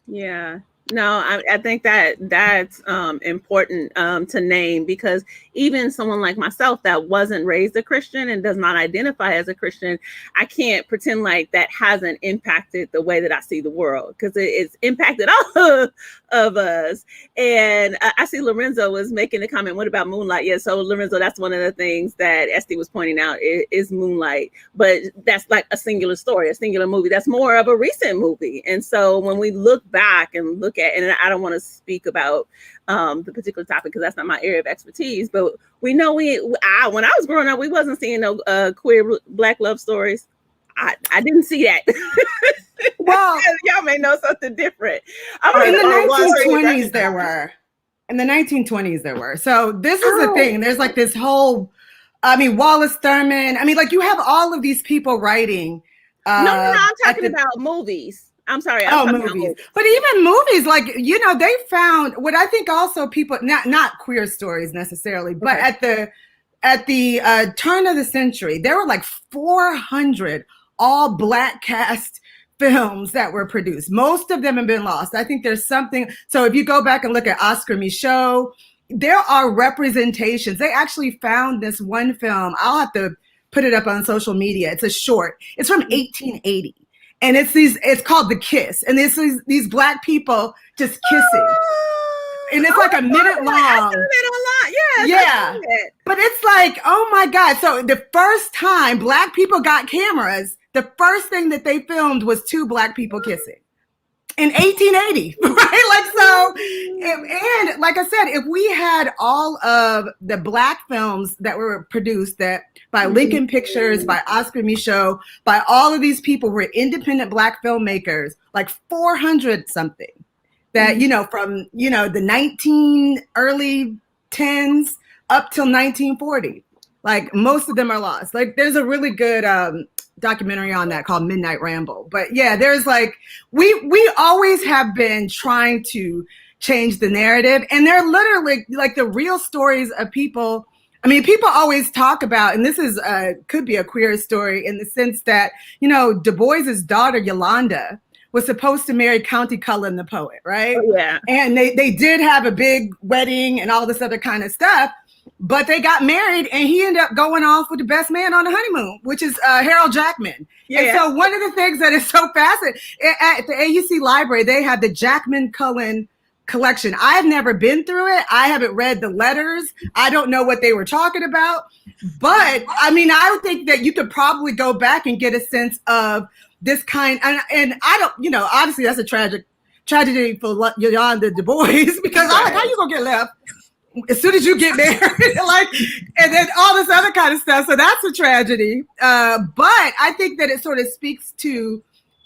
Yeah. No, I think that's important to name, because even someone like myself that wasn't raised a Christian and does not identify as a Christian, I can't pretend like that hasn't impacted the way that I see the world, because it's impacted all of us. And I see Lorenzo was making a comment, what about Moonlight? Yeah, so Lorenzo, that's one of the things that Estee was pointing out is Moonlight, but that's like a singular story, a singular movie. That's more of a recent movie. And so when we look back and look at, and I don't want to speak about the particular topic because that's not my area of expertise, but we know when I was growing up, we wasn't seeing no queer Black love stories. I didn't see that. Well, y'all may know something different. In the 1920s there were. In the 1920s there were. So this is the thing. There's like this whole, I mean, Wallace Thurman. I mean, like you have all of these people writing. No, I'm talking about movies. I'm sorry. Movies. But even movies, like, you know, they found what I think also people, not queer stories necessarily, but at at the turn of the century, there were like 400 all Black cast films that were produced. Most of them have been lost. I think there's something. So if you go back and look at Oscar Michaud, there are representations. They actually found this one film. I'll have to put it up on social media. It's a short. It's from 1880. And it's called The Kiss. And this is these Black people just kissing. And it's like a minute long. I saw it a lot. Yes, yeah. But it's like, oh my God. So the first time Black people got cameras, the first thing that they filmed was two Black people kissing in 1880, right? Like, so, and like I said, if we had all of the Black films that were produced by Lincoln Pictures, by Oscar Michaud, by all of these people who were independent Black filmmakers, like 400 something that, from, the early 10s up till 1940, like most of them are lost. Like there's a really good, documentary on that called Midnight Ramble. But yeah, there's like, we always have been trying to change the narrative, and they're literally like the real stories of people. I mean, people always talk about, and this is could be a queer story in the sense that, Du Bois's daughter Yolanda was supposed to marry Countee Cullen, the poet, right? Oh, yeah. And they did have a big wedding and all this other kind of stuff. But they got married, and he ended up going off with the best man on the honeymoon, which is Harold Jackman. Yeah. And so one of the things that is so fascinating, at the AUC library, they have the Jackman Cullen collection. I have never been through it. I haven't read the letters. I don't know what they were talking about. But I mean, I would think that you could probably go back and get a sense of this kind. And I don't, obviously that's a tragedy for Yolanda Du Bois, because how you gonna get left as soon as you get married, and then all this other kind of stuff. So that's a tragedy. But I think that it sort of speaks to,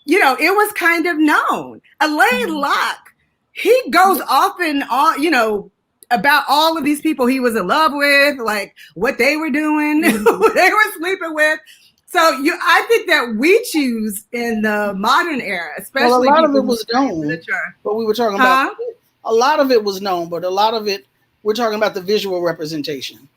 it was kind of known. Alain Locke, he goes off and on, about all of these people he was in love with, like what they were doing, who they were sleeping with. So I think that we choose in the modern era, especially. Well, a lot of it was known. But we were talking about, a lot of it was known, but a lot of it, we're talking about the visual representation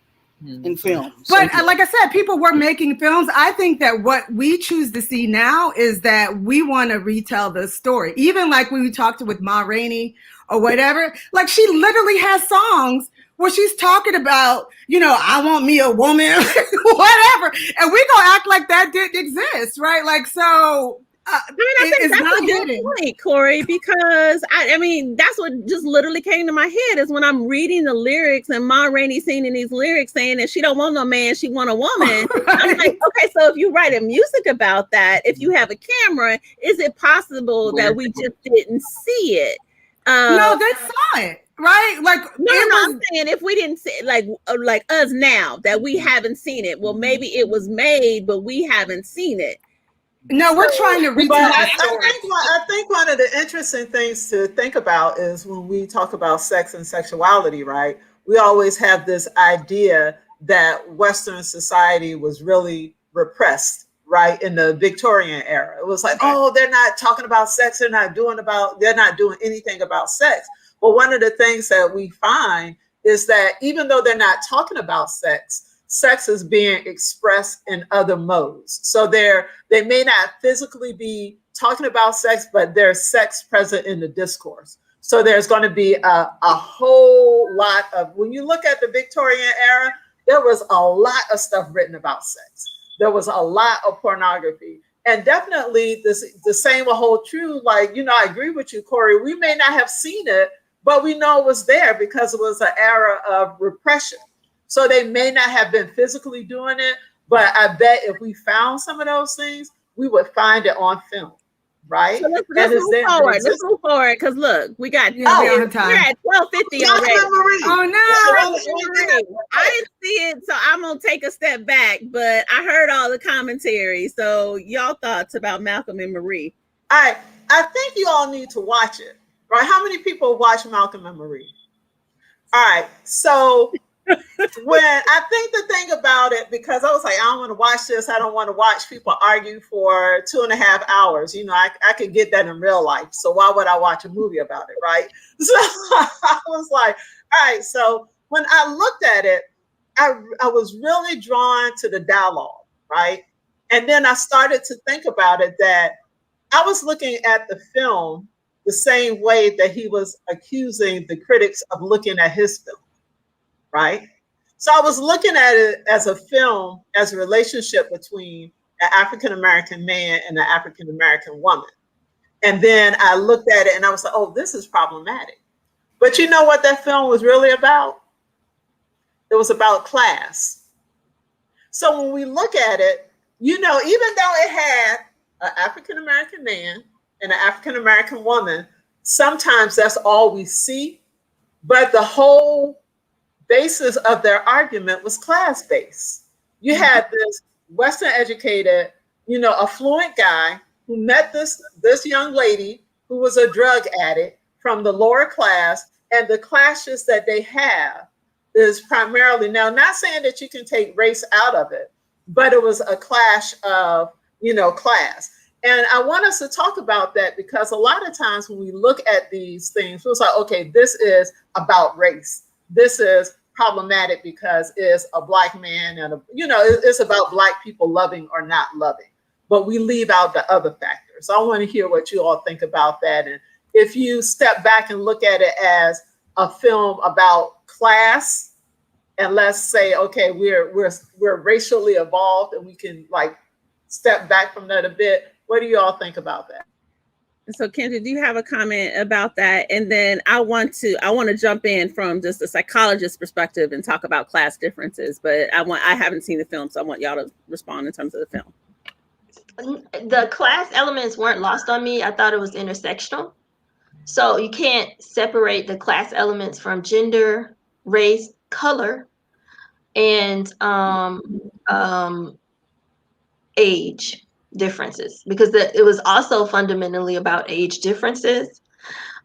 in films. But like I said, people were making films. I think that what we choose to see now is that we want to retell the story. Even like when we talked with Ma Rainey or whatever, like she literally has songs where she's talking about, I want me a woman, whatever. And we gonna act like that didn't exist, right? Like, so... I think that's a good point, Corrie, because I mean, that's what just literally came to my head is when I'm reading the lyrics and Ma Rainey singing these lyrics saying that she don't want no man, she want a woman. Right. I'm like, okay, so if you write a music about that, if you have a camera, is it possible that we just didn't see it? No, they saw it. Right? Like, I'm saying if we didn't see it, like us now that we haven't seen it, well, maybe it was made, but we haven't seen it. No, we're trying to retell the story. I think one of the interesting things to think about is when we talk about sex and sexuality, right? We always have this idea that Western society was really repressed, right? In the Victorian era. It was like, oh, they're not talking about sex. They're not doing anything about sex. But one of the things that we find is that even though they're not talking about sex is being expressed in other modes. So they may not physically be talking about sex, but there's sex present in the discourse. So there's going to be a whole lot of, when you look at the Victorian era, there was a lot of stuff written about sex. There was a lot of pornography. And definitely the same will hold true. Like, I agree with you, Corrie. We may not have seen it, but we know it was there because it was an era of repression. So they may not have been physically doing it, but I bet if we found some of those things, we would find it on film, right? So let's move forward. Let's move forward because look, we got we're at 12:50 already. Oh no! I didn't see it, so I'm gonna take a step back. But I heard all the commentary. So y'all thoughts about Malcolm and Marie? I think you all need to watch it, right? How many people watch Malcolm and Marie? All right, so. When I think the thing about it, because I was like, I don't want to watch this. I don't want to watch people argue for 2.5 hours. I could get that in real life. So why would I watch a movie about it, right? So I was like, all right. So when I looked at it, I was really drawn to the dialogue, right? And then I started to think about it, that I was looking at the film the same way that he was accusing the critics of looking at his film, right? So I was looking at it as a film, as a relationship between an African-American man and an African-American woman. And then I looked at it and I was like, oh, this is problematic. But you know what that film was really about? It was about class. So when we look at it, you know, even though it had an African-American man and an African-American woman, sometimes that's all we see. But the whole basis of their argument was class-based. You had this Western educated, you know, affluent guy who met this young lady who was a drug addict from the lower class, and the clashes that they have is primarily, now not saying that you can take race out of it, but it was a clash of, you know, class. And I want us to talk about that, because a lot of times when we look at these things, it's like, okay, this is about race. This is problematic because it's a Black man and, you know, it's about Black people loving or not loving, but we leave out the other factors. So I want to hear what you all think about that. And if you step back and look at it as a film about class, and let's say, okay, we're racially evolved and we can like step back from that a bit. What do you all think about that? So Kenja, do you have a comment about that? And then I want to jump in from just a psychologist perspective and talk about class differences, but I haven't seen the film, so I want y'all to respond in terms of the film. The class elements weren't lost on me. I thought it was intersectional. So you can't separate the class elements from gender, race, color, and age differences, because it was also fundamentally about age differences.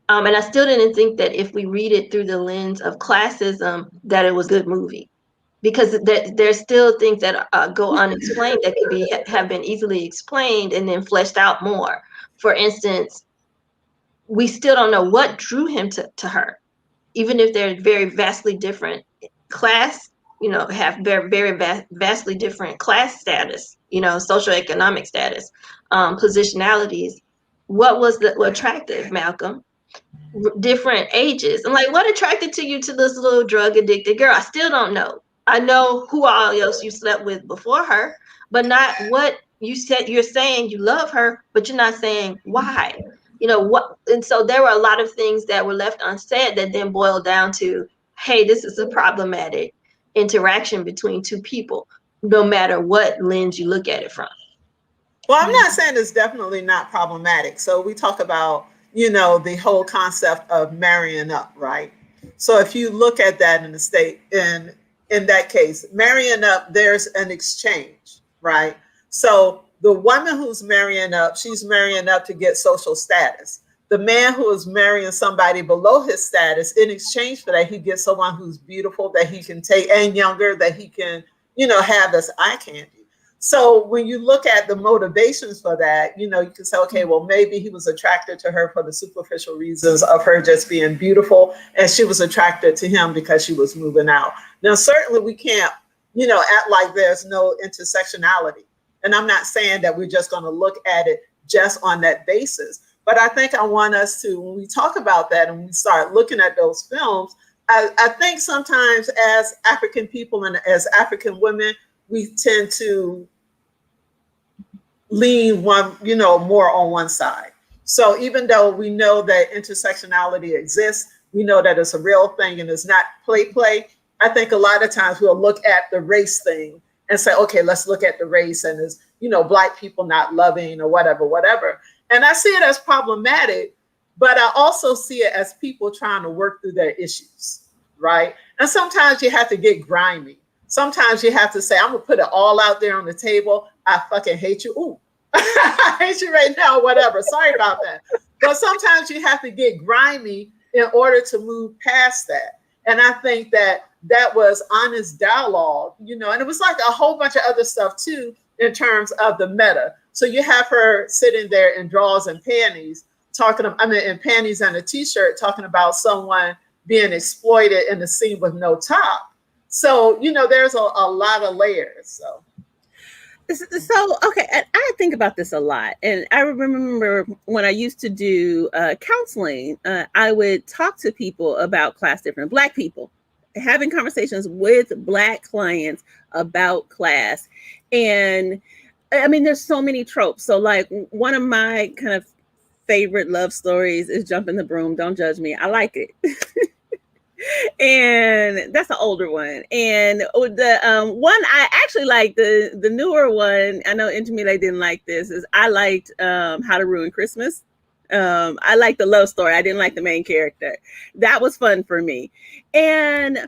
And I still didn't think that if we read it through the lens of classism, that it was a good movie, because there's still things that go unexplained that could have been easily explained and then fleshed out more. For instance, we still don't know what drew him to her, even if they're very vastly different class, you know, have very vastly different class status, you know, socioeconomic status, positionalities. What was what attractive, Malcolm? Different ages. I'm like, what attracted to you to this little drug addicted girl? I still don't know. I know who all else you slept with before her, but not what you said. You're saying you love her, but you're not saying why. You know what? And so there were a lot of things that were left unsaid that then boiled down to, hey, this is a problematic interaction between two people, no matter what lens you look at it from. Well, I'm not saying it's definitely not problematic. So we talk about, you know, the whole concept of marrying up, right? So if you look at that in the state, in that case, marrying up, there's an exchange, right? So the woman who's marrying up, she's marrying up to get social status. The man who is marrying somebody below his status, in exchange for that, he gets someone who's beautiful, that he can take, and younger, that he can, you know, have as eye candy. So when you look at the motivations for that, you know, you can say, okay, well, maybe he was attracted to her for the superficial reasons of her just being beautiful, and she was attracted to him because she was moving out. Now, certainly we can't, you know, act like there's no intersectionality. And I'm not saying that we're just going to look at it just on that basis. But I think I want us to, when we talk about that and we start looking at those films, I think sometimes as African people and as African women, we tend to lean one, you know, more on one side. So even though we know that intersectionality exists, we know that it's a real thing and it's not play. I think a lot of times we'll look at the race thing and say, okay, let's look at the race and it's, you know, Black people not loving or whatever. And I see it as problematic, but I also see it as people trying to work through their issues, right? And sometimes you have to get grimy. Sometimes you have to say, I'm gonna put it all out there on the table. I fucking hate you. Ooh, I hate you right now, whatever. Sorry about that. But sometimes you have to get grimy in order to move past that. And I think that was honest dialogue, you know, and it was like a whole bunch of other stuff too, in terms of the meta. So you have her sitting there in drawers and panties, in panties and a t-shirt, talking about someone being exploited in the scene with no top. So, there's a lot of layers. So okay, I think about this a lot, and I remember when I used to do counseling, I would talk to people about class difference, Black people, having conversations with Black clients about class. And I mean, there's so many tropes. So like one of my kind of favorite love stories is Jump in the Broom. Don't judge me. I like it. And that's an older one. And the one I actually like, the newer one, I know Njamile didn't like this, is I liked How to Ruin Christmas. I liked the love story. I didn't like the main character. That was fun for me. And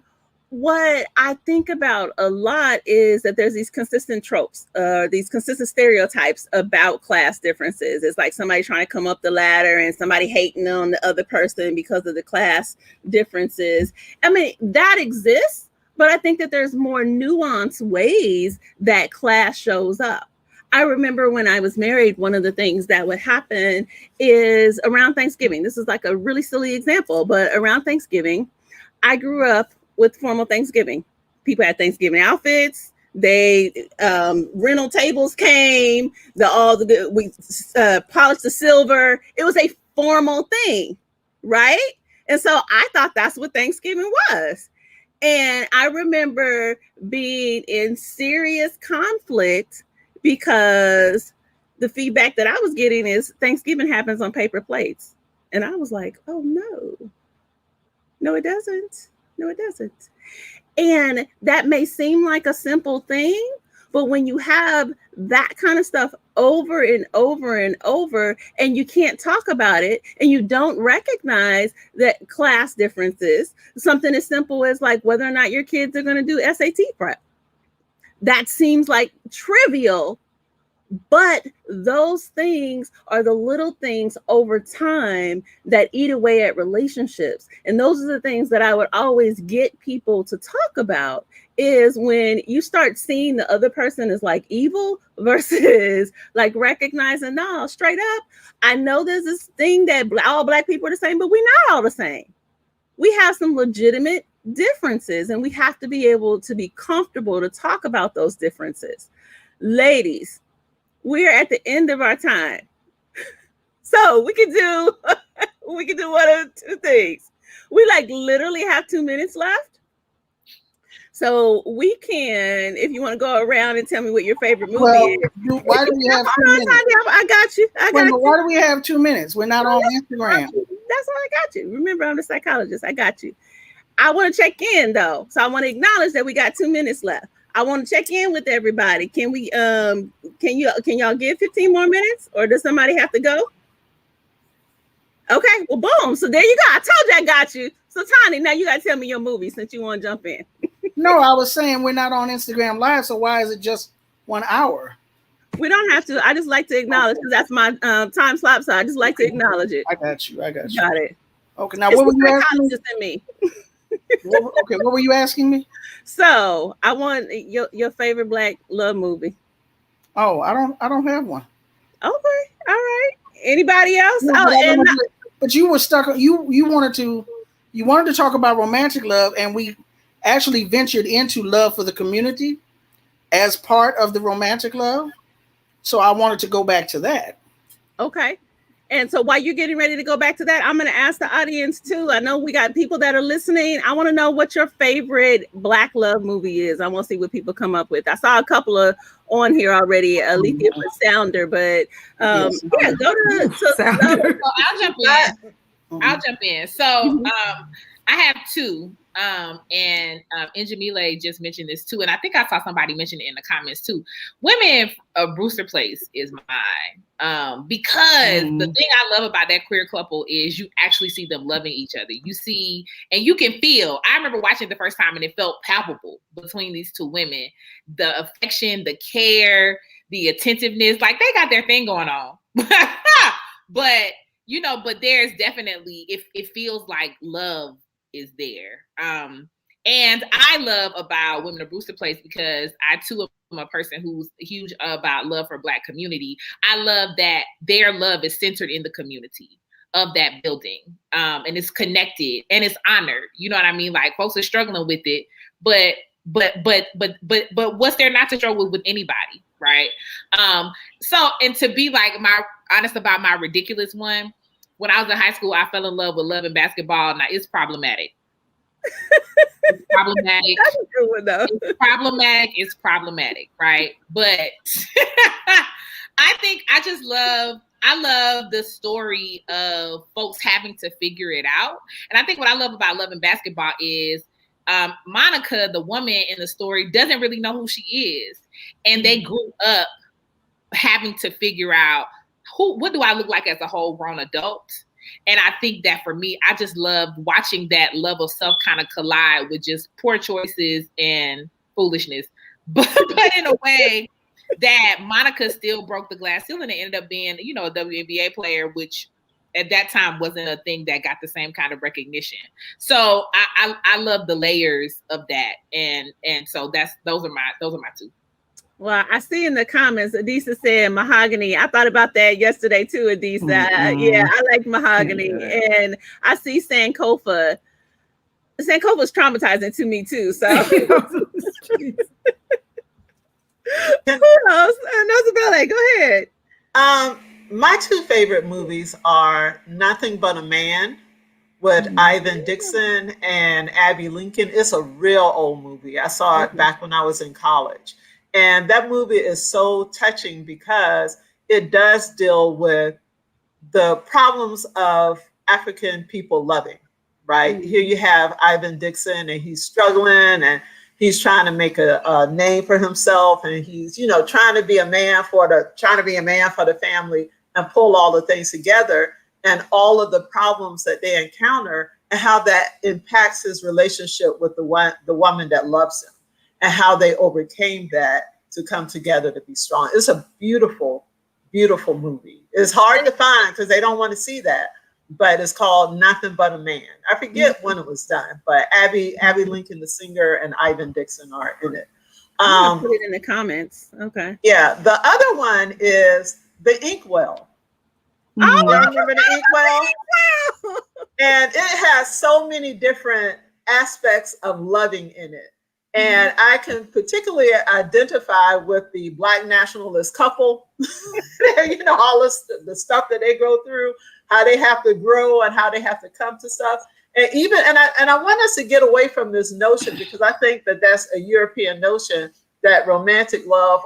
what I think about a lot is that there's these consistent tropes, these consistent stereotypes about class differences. It's like somebody trying to come up the ladder and somebody hating on the other person because of the class differences. I mean, that exists, but I think that there's more nuanced ways that class shows up. I remember when I was married, one of the things that would happen is around Thanksgiving. This is like a really silly example, but around Thanksgiving, I grew up with formal Thanksgiving. People had Thanksgiving outfits. They rental tables came. We polished the silver. It was a formal thing, right? And so I thought that's what Thanksgiving was. And I remember being in serious conflict because the feedback that I was getting is Thanksgiving happens on paper plates. And I was like, oh no, it doesn't. No, it doesn't. And that may seem like a simple thing, but when you have that kind of stuff over and over and over, and you can't talk about it, and you don't recognize that class differences, something as simple as like whether or not your kids are going to do SAT prep. That seems like trivial, but those things are the little things over time that eat away at relationships. And those are the things that I would always get people to talk about, is when you start seeing the other person as like evil versus like recognizing, no, straight up, I know there's this thing that all Black people are the same, but we're not all the same. We have some legitimate differences, and we have to be able to be comfortable to talk about those differences. Ladies, we're at the end of our time. So we can do one of two things. We like literally have 2 minutes left. So we can, if you want to go around and tell me what your favorite movie is. Why do we have 2 minutes? I got you. Why do we have 2 minutes? We're not on Instagram. That's why I got you. Remember, I'm the psychologist. I got you. I want to check in though. So I want to acknowledge that we got 2 minutes left. I want to check in with everybody. Can we can y'all give 15 more minutes, or does somebody have to go? Okay, well, boom. So there you go. I told you I got you. So Tani, now you got to tell me your movie since you want to jump in. No, I was saying we're not on Instagram Live, so why is it just 1 hour? We don't have to. I just like to acknowledge, because that's my time slot, so I just like to acknowledge it. I got you. Got it. Okay, now what were you asking me? Okay, what were you asking me? So I want your favorite Black love movie. Oh, I don't have one. Okay, all right. Anybody else? No, but you were stuck. You wanted to talk about romantic love, and we actually ventured into love for the community as part of the romantic love. So I wanted to go back to that. Okay. And so while you're getting ready to go back to that, I'm going to ask the audience too. I know we got people that are listening. I want to know what your favorite Black love movie is. I want to see what people come up with. I saw a couple of on here already. Alethea put Sounder, but go to Sounder. So I'll jump in. So I have two. And Njamile just mentioned this too, and I think I saw somebody mention it in the comments too. Women of Brewster Place is mine, because the thing I love about that queer couple is you actually see them loving each other. You see, and you can feel. I remember watching it the first time, and it felt palpable between these two women. The affection, the care, the attentiveness, like they got their thing going on. But there's definitely it feels like love is there. And I love about Women of Brewster Place, because I too am a person who's huge about love for Black community. I love that their love is centered in the community of that building. And it's connected and it's honored. You know what I mean? Like folks are struggling with it, but But what's there not to struggle with anybody, right? So, and to be like honest about my ridiculous one, when I was in high school, I fell in love with Love and Basketball. Now it's problematic. It's problematic. That's a good one, though. It's problematic, right? But I think I love the story of folks having to figure it out. And I think what I love about Love and Basketball is Monica, the woman in the story, doesn't really know who she is. And they grew up having to figure out what do I look like as a whole grown adult? And I think that for me, I just love watching that love of self kind of collide with just poor choices and foolishness. But in a way that Monica still broke the glass ceiling and ended up being, a WNBA player, which at that time wasn't a thing that got the same kind of recognition. So I love the layers of that. And so those are my two. Well, I see in the comments, Adisa said mahogany. I thought about that yesterday too, Adisa. Mm-hmm. Yeah, I like mahogany. Yeah. And I see Sankofa. Sankofa's traumatizing to me too. So who else? Nozibele, go ahead. My two favorite movies are Nothing But a Man with Ivan Dixon and Abby Lincoln. It's a real old movie. I saw it back when I was in college. And that movie is so touching because it does deal with the problems of African people loving, right? Mm-hmm. Here you have Ivan Dixon and he's struggling and he's trying to make a name for himself. And he's, trying to be a man for the family and pull all the things together and all of the problems that they encounter and how that impacts his relationship with the woman that loves him. And how they overcame that to come together to be strong. It's a beautiful, beautiful movie. It's hard to find because they don't want to see that, but it's called Nothing But a Man. I forget when it was done, but Abby Lincoln, the singer, and Ivan Dixon are in it. Put it in the comments. Okay. Yeah. The other one is The Inkwell. Oh, remember The Inkwell? And it has so many different aspects of loving in it. And I can particularly identify with the Black nationalist couple, all the stuff that they go through, how they have to grow and how they have to come to stuff. And I want us to get away from this notion because I think that that's a European notion that romantic love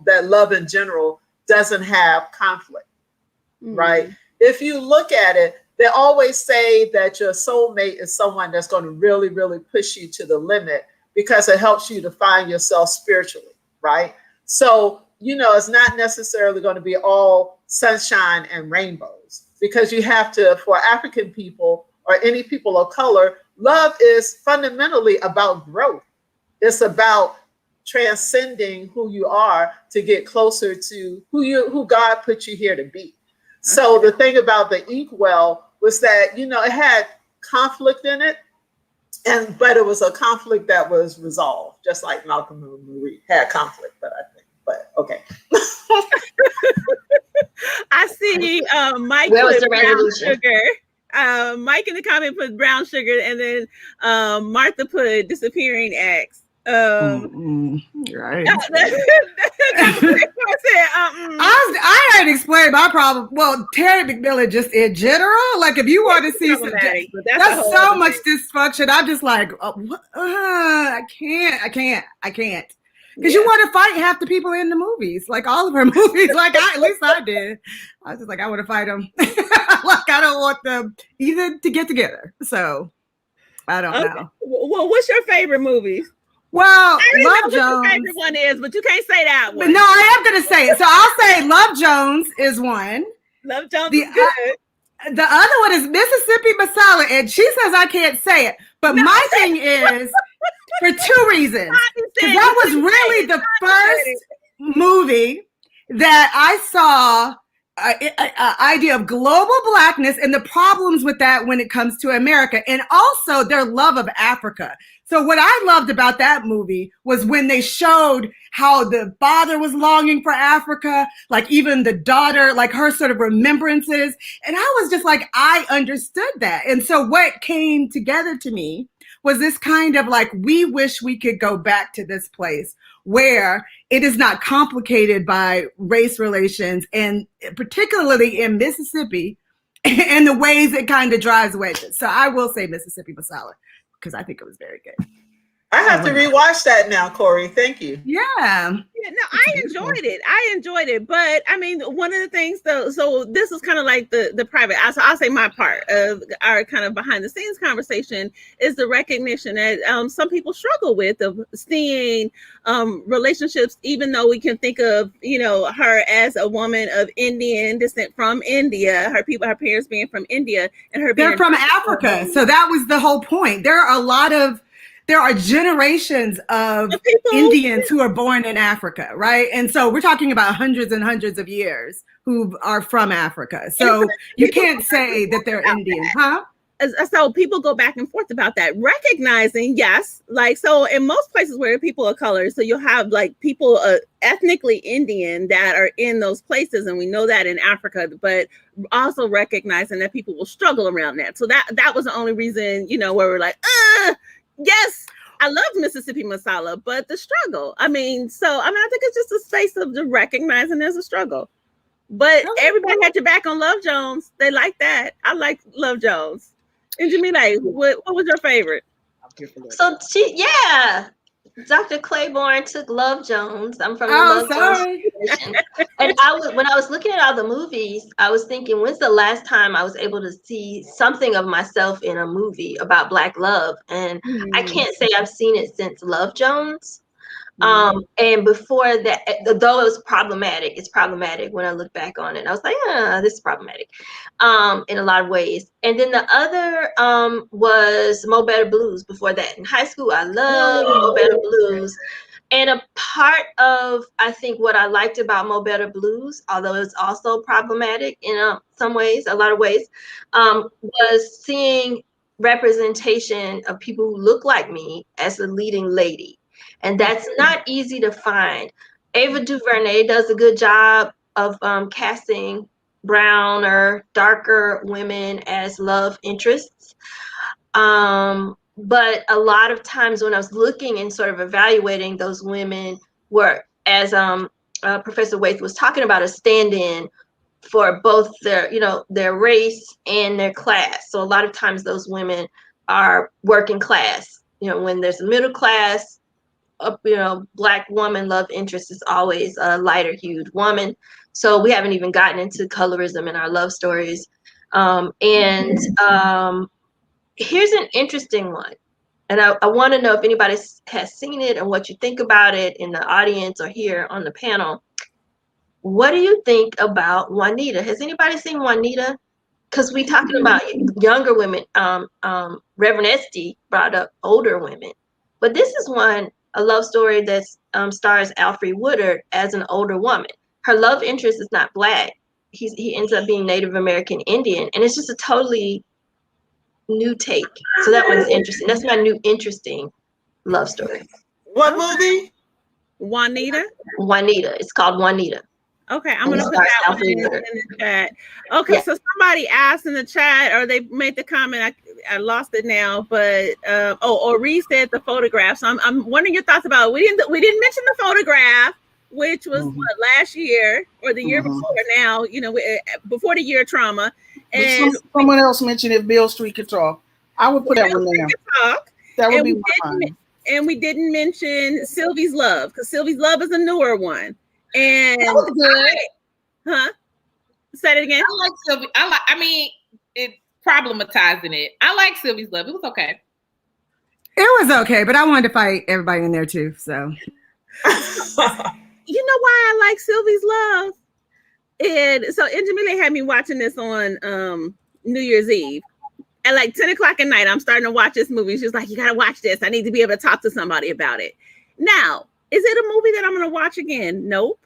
that love in general doesn't have conflict, right? If you look at it, they always say that your soulmate is someone that's going to really, really push you to the limit, because it helps you to find yourself spiritually, right? So, it's not necessarily going to be all sunshine and rainbows because you have to, for African people or any people of color, love is fundamentally about growth. It's about transcending who you are to get closer to who God put you here to be. So the thing about The Inkwell was that, it had conflict in it. But it was a conflict that was resolved, just like Malcolm and Marie had conflict, but okay. I see Mike put brown sugar. Mike in the comment put brown sugar, and then Martha put disappearing acts. Right. I had explained my problem. Well, Terry McMillan, just in general, like if you want to see that's so much dysfunction. I'm just like, I can't. Because you want to fight half the people in the movies, like all of her movies. Like at least I did. I was just like, I want to fight them. Like I don't want them even to get together. So I don't know. Well, what's your favorite movie? Well, Love Jones. Your favorite one is, but you can't say that one. But no, I am going to say it. So I'll say Love Jones is one. Love Jones is good. The other one is Mississippi Masala, and she says I can't say it. But my thing is for two reasons. Because that was really the first movie that I saw idea of global Blackness and the problems with that when it comes to America, and also their love of Africa. So what I loved about that movie was when they showed how the father was longing for Africa, like even the daughter, like her sort of remembrances. And I was just like, I understood that. And so what came together to me was this kind of like, we wish we could go back to this place where it is not complicated by race relations, and particularly in Mississippi and the ways it kind of drives wedges. So I will say Mississippi Masala, because I think it was very good. I have to rewatch that now, Corrie. Thank you. Yeah. Yeah, no, I enjoyed it. But I mean, one of the things though, so this is kind of like the private, I'll say my part of our kind of behind the scenes conversation is the recognition that some people struggle with of seeing relationships, even though we can think of, you know, her as a woman of Indian descent from India, her parents being from India, and her they're from Africa. So that was the whole point. There are generations of Indians who are born in Africa, right? And so we're talking about hundreds and hundreds of years who are from Africa. So you can't say that they're Indian, huh? So people go back and forth about that, recognizing, yes, like, so in most places where people of color, so you'll have like people ethnically Indian that are in those places, and we know that in Africa, but also recognizing that people will struggle around that. So that was the only reason, you know, where we're like, yes, I love Mississippi Masala, but the struggle. I mean, I think it's just a space of the recognizing there's a struggle. But everybody had your back on Love Jones. They like that. I like Love Jones. And Jamila, what was your favorite? So Dr. Claiborne took Love Jones. I'm from the Love Jones generation. And when I was looking at all the movies, I was thinking, when's the last time I was able to see something of myself in a movie about Black love? And I can't say I've seen it since Love Jones. And before that, though it was problematic, it's problematic when I look back on it. I was like, this is problematic in a lot of ways. And then the other was Mo Better Blues before that. In high school, I loved Mo Better Blues. And a part of, I think, what I liked about Mo Better Blues, although it was also problematic in some ways, a lot of ways, was seeing representation of people who look like me as the leading lady. And that's not easy to find. Ava DuVernay does a good job of casting brown or darker women as love interests. But a lot of times when I was looking and sort of evaluating, those women were, as Professor Waithe was talking about, a stand-in for both their race and their class. So a lot of times those women are working class. You know, when there's a middle class, Black woman love interest is always a lighter hued woman. So we haven't even gotten into colorism in our love stories. Here's an interesting one. And I want to know if anybody has seen it and what you think about it in the audience or here on the panel. What do you think about Juanita? Has anybody seen Juanita? Because we talking about younger women. Reverend Estee brought up older women. But this is a love story that stars Alfre Woodard as an older woman. Her love interest is not Black. He ends up being Native American Indian. And it's just a totally new take. So that one's interesting. That's my new interesting love story. What movie? Juanita? Juanita. It's called Juanita. Okay, I'm gonna put that one in the chat. Okay, so somebody asked in the chat, or they made the comment. I lost it now, but Orisa said the photograph. So I'm wondering your thoughts about it. We didn't mention the photograph, which was last year or the year before. Now, before the year trauma. And someone else mentioned if Bill Street could talk. I would put that one there. That would be mine. And we didn't mention Sylvie's Love, because Sylvie's Love is a newer one. And that was good. Say it again. I like Sylvie. I mean, it problematizing it. I like Sylvie's Love. It was okay. It was okay, but I wanted to fight everybody in there too. So you know why I like Sylvie's Love? And so Jamila had me watching this on New Year's Eve. At like 10 o'clock at night, I'm starting to watch this movie. She's like, you gotta watch this. I need to be able to talk to somebody about it. Now, is it a movie that I'm going to watch again? Nope.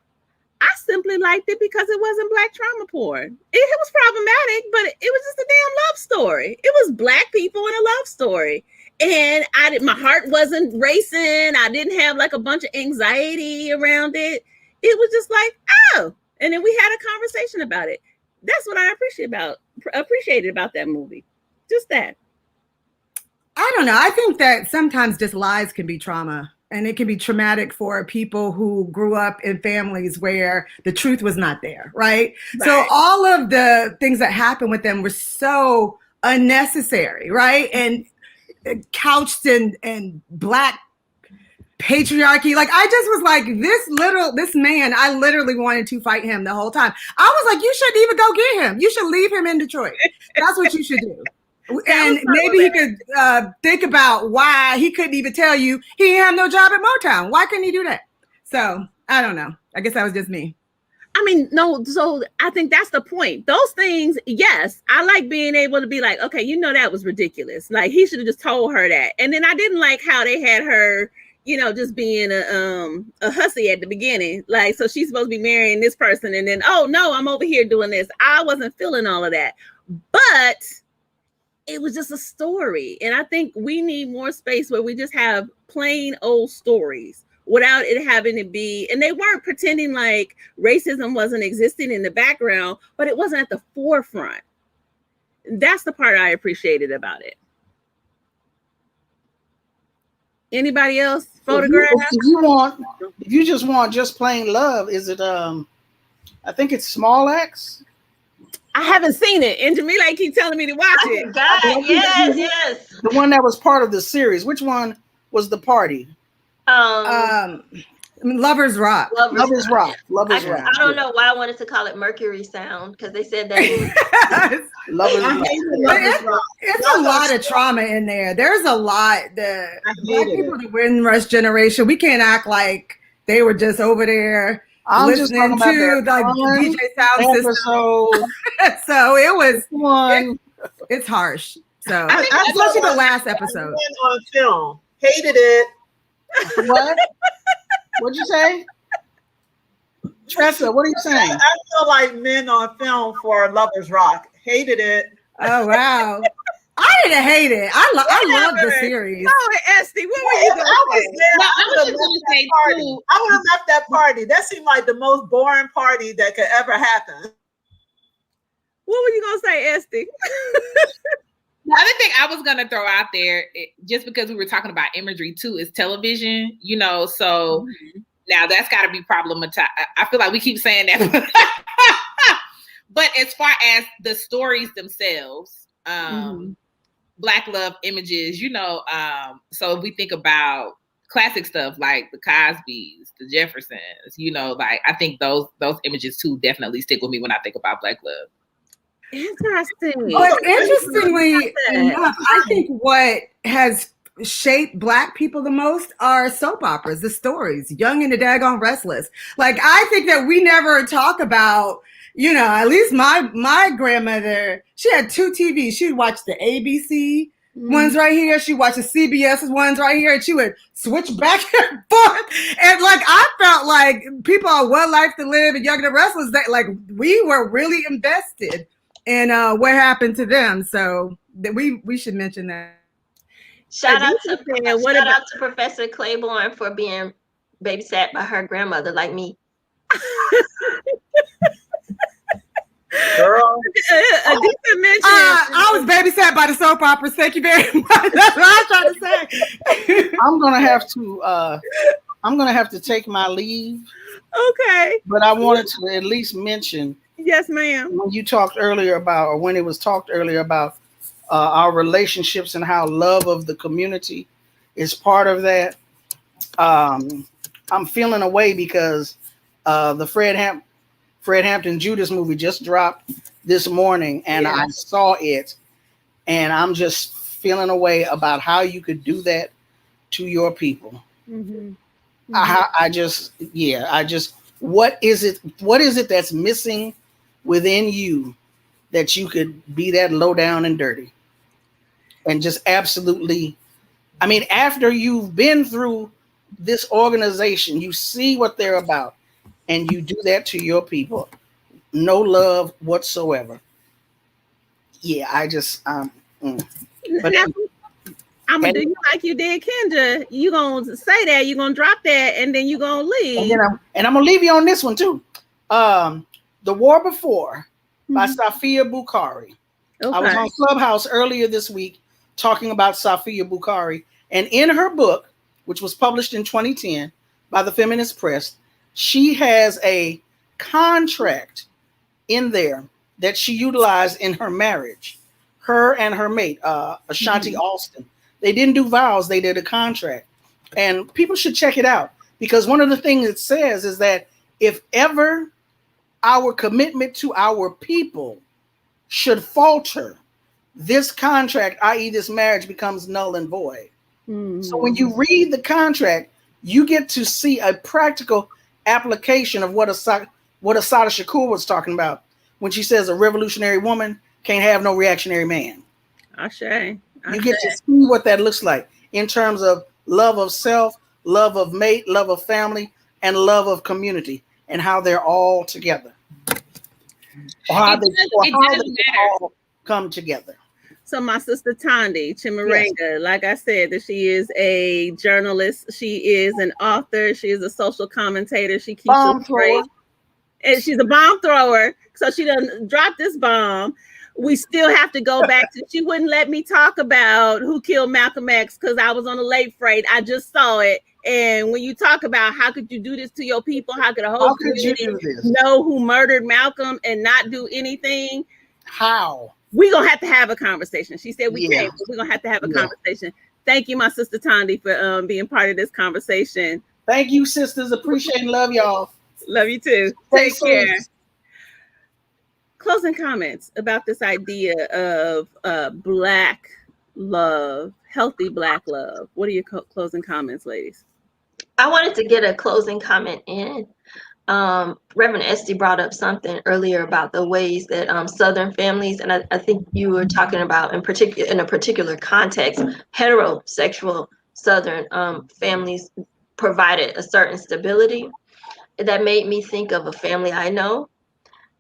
I simply liked it because it wasn't Black trauma porn. It was problematic, but it was just a damn love story. It was Black people in a love story. And my heart wasn't racing. I didn't have like a bunch of anxiety around it. It was just like, oh. And then we had a conversation about it. That's what I appreciated about that movie. Just that. I don't know. I think that sometimes just lies can be trauma, and it can be traumatic for people who grew up in families where the truth was not there, right? So all of the things that happened with them were so unnecessary, right? And couched in Black patriarchy. Like, I just was like, this man, I literally wanted to fight him the whole time. I was like, you shouldn't even go get him. You should leave him in Detroit. That's what you should do. And maybe he could think about why he couldn't even tell you he didn't have no job at Motown. Why couldn't he do that? So I don't know. I guess that was just me. I mean, no, so I think that's the point. Those things, yes, I like being able to be like, okay, you know, that was ridiculous. Like, he should have just told her that. And then I didn't like how they had her, you know, just being a hussy at the beginning. Like, so she's supposed to be marrying this person. And then, oh no, I'm over here doing this. I wasn't feeling all of that. But it was just a story. And I think we need more space where we just have plain old stories without it having to be, and they weren't pretending like racism wasn't existing in the background, but it wasn't at the forefront. That's the part I appreciated about it. Anybody else? Photograph? If you just want just plain love, is it I think it's Small Axe? I haven't seen it, and Jamila keep telling me to watch it. Yes. The one that was part of the series. Which one was the party? Lovers Rock. Lovers Rock. I don't know why I wanted to call it Mercury Sound, because they said that. Lovers Rock. It's a lot of trauma in there. There's a lot. The Black people, the Windrush generation, we can't act like they were just over there listening to like DJ sound system. So it was it's harsh. So especially the last episode. On film, hated it. What? What'd you say? Tressa, what are you saying? I feel like Men on Film for Lovers Rock. Hated it. Oh wow. I didn't hate it. I love the series. Oh, Estee, what were you doing? I would have left that party. That seemed like the most boring party that could ever happen. What were you gonna say, Estee? The other thing I was going to throw out there, just because we were talking about imagery too, is television, you know, so now that's got to be problematized. I feel like we keep saying that. But as far as the stories themselves, Black love images, you know, so if we think about classic stuff like the Cosbys, the Jeffersons, you know, like I think those images too definitely stick with me when I think about Black love. Interesting. But interestingly enough, I think what has shaped Black people the most are soap operas, the stories, Young and the Daggone Restless. Like, I think that we never talk about, you know, at least my grandmother, she had 2 TVs. She'd watch the ABC ones right here. She watched the CBS ones right here, and she would switch back and forth. And like, I felt like people on One Life to Live and Young and the Restless, that like we were really invested in what happened to them. So that we should mention that. Shout out to Professor Claiborne for being babysat by her grandmother like me. Girl, I was babysat by the soap operas. Thank you very much. That's what I was trying to say. I'm gonna have to take my leave. Okay. But I wanted to at least mention. Yes, ma'am. When you talked earlier about, or when it was talked earlier about our relationships and how love of the community is part of that. I'm feeling away because the Fred Hampton Judas movie just dropped this morning, and I saw it, and I'm just feeling away about how you could do that to your people. I just what is it that's missing within you that you could be that low down and dirty and just absolutely, I mean, after you've been through this organization, you see what they're about, and you do that to your people, no love whatsoever. Yeah, I just But I'm gonna do you like you did Kenja. You gonna say that, you gonna drop that, and then you gonna leave. And I'm gonna leave you on this one too. The War Before by Safia Bukhari. Okay. I was on Clubhouse earlier this week talking about Safiya Bukhari. And in her book, which was published in 2010 by the Feminist Press, she has a contract in there that she utilized in her marriage. Her and her mate, Ashanti Alston. They didn't do vows, they did a contract. And people should check it out, because one of the things it says is that if ever our commitment to our people should falter, this contract, i.e. this marriage, becomes null and void. So when you read the contract, you get to see a practical application of what Assata Shakur was talking about when she says a revolutionary woman can't have no reactionary man. You get to see what that looks like in terms of love of self, love of mate, love of family, and love of community, and how they're all together. Or how they all come together. So my sister Chimurenga, like I said, that she is a journalist, she is an author, she is a social commentator, she keeps it straight, and she's a bomb thrower. So she done dropped this bomb. We still have to go back to, she wouldn't let me talk about who killed Malcolm X because I was on a late freight. I just saw it. And when you talk about how could you do this to your people, how could a whole community know who murdered Malcolm and not do anything? How? We're going to have a conversation. She said we can't, but we're going to have a conversation. Thank you, my sister Thandi, for being part of this conversation. Thank you, sisters. Appreciate and love y'all. Love you too. Take care. Closing comments about this idea of Black love, healthy Black love. What are your closing comments, ladies? I wanted to get a closing comment in. Reverend Estee brought up something earlier about the ways that Southern families, and I think you were talking about in a particular context, heterosexual Southern families provided a certain stability. That made me think of a family I know,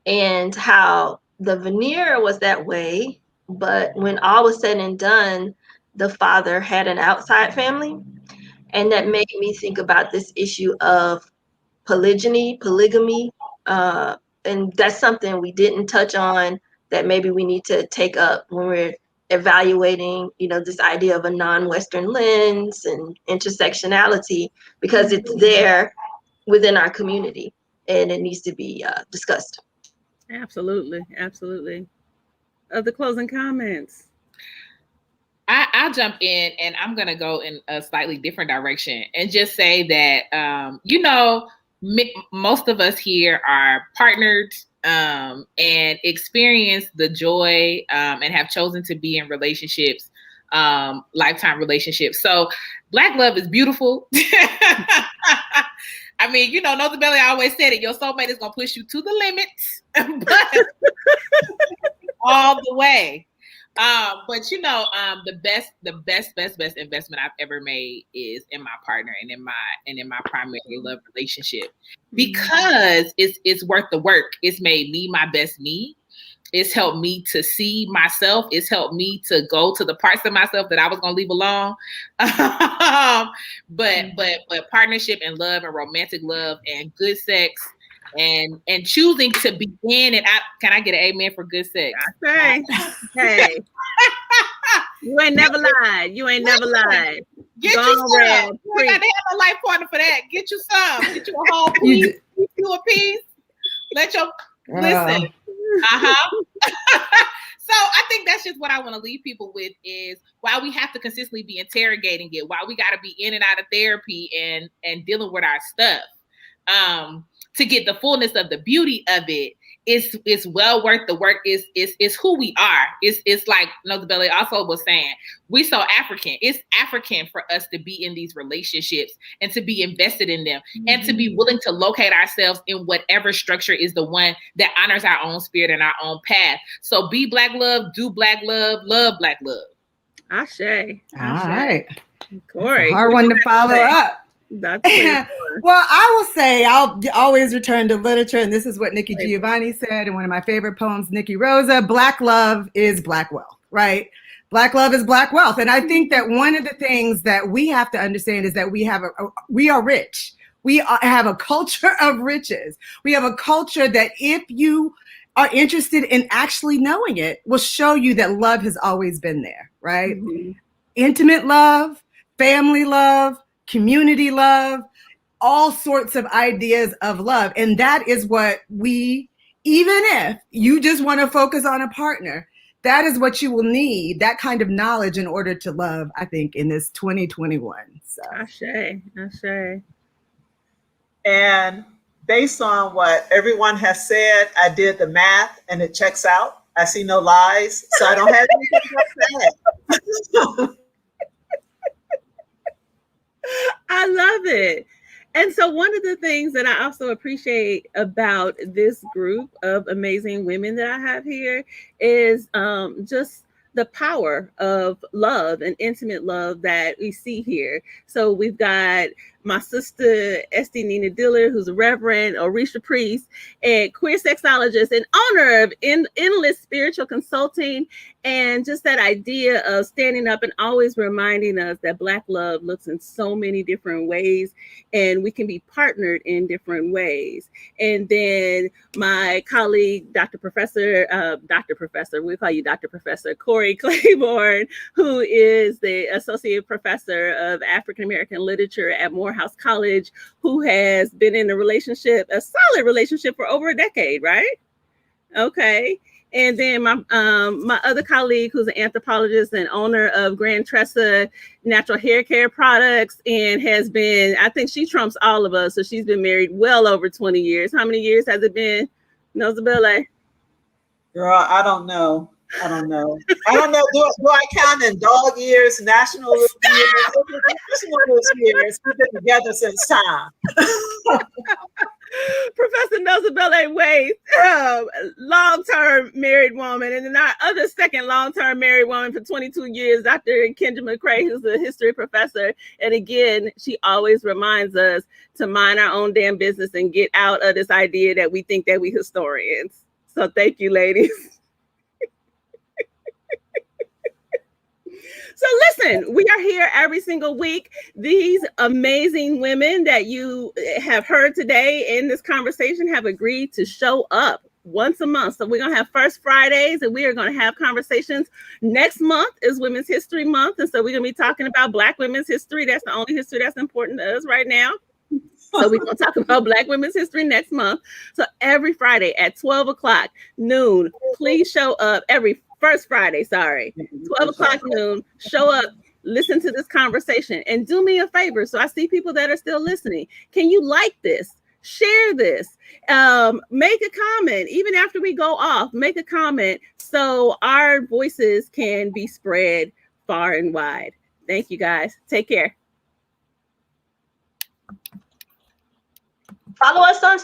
and how the veneer was that way, but when all was said and done, the father had an outside family. And that made me think about this issue of polygamy, and that's something we didn't touch on that maybe we need to take up when we're evaluating, this idea of a non-Western lens and intersectionality, because it's there within our community and it needs to be discussed. Absolutely. Other closing comments? I'll jump in, and I'm going to go in a slightly different direction and just say that, most of us here are partnered and experience the joy and have chosen to be in relationships, lifetime relationships. So Black love is beautiful. I mean, Nozibele always said it, your soulmate is going to push you to the limits, but all the way. But the best investment I've ever made is in my partner and in my primary love relationship, because it's worth the work. It's made me my best me. It's helped me to see myself. It's helped me to go to the parts of myself that I was gonna leave alone. But partnership and love and romantic love and good sex and choosing to begin and out. Can I get an amen for good sex? Hey, you ain't never lied. Get you some. You ain't got to have a life partner for that. Get you some. Get you a whole piece. Get you a piece. Let your listen. So I think that's just what I want to leave people with, is why we have to consistently be interrogating it, why we got to be in and out of therapy and dealing with our stuff. To get the fullness of the beauty of it, it's well worth the work. It's who we are. It's like Nozibele also was saying, we so African. It's African for us to be in these relationships and to be invested in them, and to be willing to locate ourselves in whatever structure is the one that honors our own spirit and our own path. So be Black love, do Black love Black love. Ashe. All right. Corrie. Hard one to follow up. Well, I will say I'll always return to literature, and this is what Nikki Giovanni said in one of my favorite poems, Nikki Rosa. Black love is Black wealth, right? Black love is Black wealth. And I think that one of the things that we have to understand is that we are rich. We have a culture of riches. We have a culture that if you are interested in actually knowing it will show you that love has always been there, right? Mm-hmm. Intimate love, family love, community love, all sorts of ideas of love. And that is what we, even if you just want to focus on a partner, that is what you will need, that kind of knowledge in order to love, I think, in this 2021. So. Ashe. And based on what everyone has said, I did the math and it checks out. I see no lies, so I don't have anything to say. I love it. And so one of the things that I also appreciate about this group of amazing women that I have here is just the power of love and intimate love that we see here. So we've got my sister, Estee Dillard, who's a Reverend, Orisa priest, and queer sexologist and owner of Endless Spiritual Consulting. And just that idea of standing up and always reminding us that Black love looks in so many different ways and we can be partnered in different ways. And then my colleague, Dr. Professor, we call you Dr. Professor Corrie Claiborne, who is the Associate Professor of African American Literature at Morehouse College, who has been in a solid relationship for over a decade, right? Okay. And then my other colleague, who's an anthropologist and owner of Grand Tressa Natural Hair Care Products, and has been, I think she trumps all of us. So she's been married well over 20 years. How many years has it been, Nozibele? Girl, I don't know. Do I count in dog years, national years? It's one of those years. We've been together since time. Professor Nozibele Waithe, long-term married woman, and then our other second long-term married woman for 22 years, Dr. Kenja McCray, who's a history professor. And again, she always reminds us to mind our own damn business and get out of this idea that we think that we historians. So thank you, ladies. So listen, we are here every single week. These amazing women that you have heard today in this conversation have agreed to show up once a month. So we're going to have First Fridays, and we are going to have conversations. Next month is Women's History Month. And so we're going to be talking about Black women's history. That's the only history that's important to us right now. So we're going to talk about Black women's history next month. So every Friday at 12 o'clock noon, please show up. First Friday, 12 o'clock noon, show up, listen to this conversation, and do me a favor. So I see people that are still listening. Can you like this? Share this, make a comment. Even after we go off, make a comment so our voices can be spread far and wide. Thank you, guys. Take care. Follow us on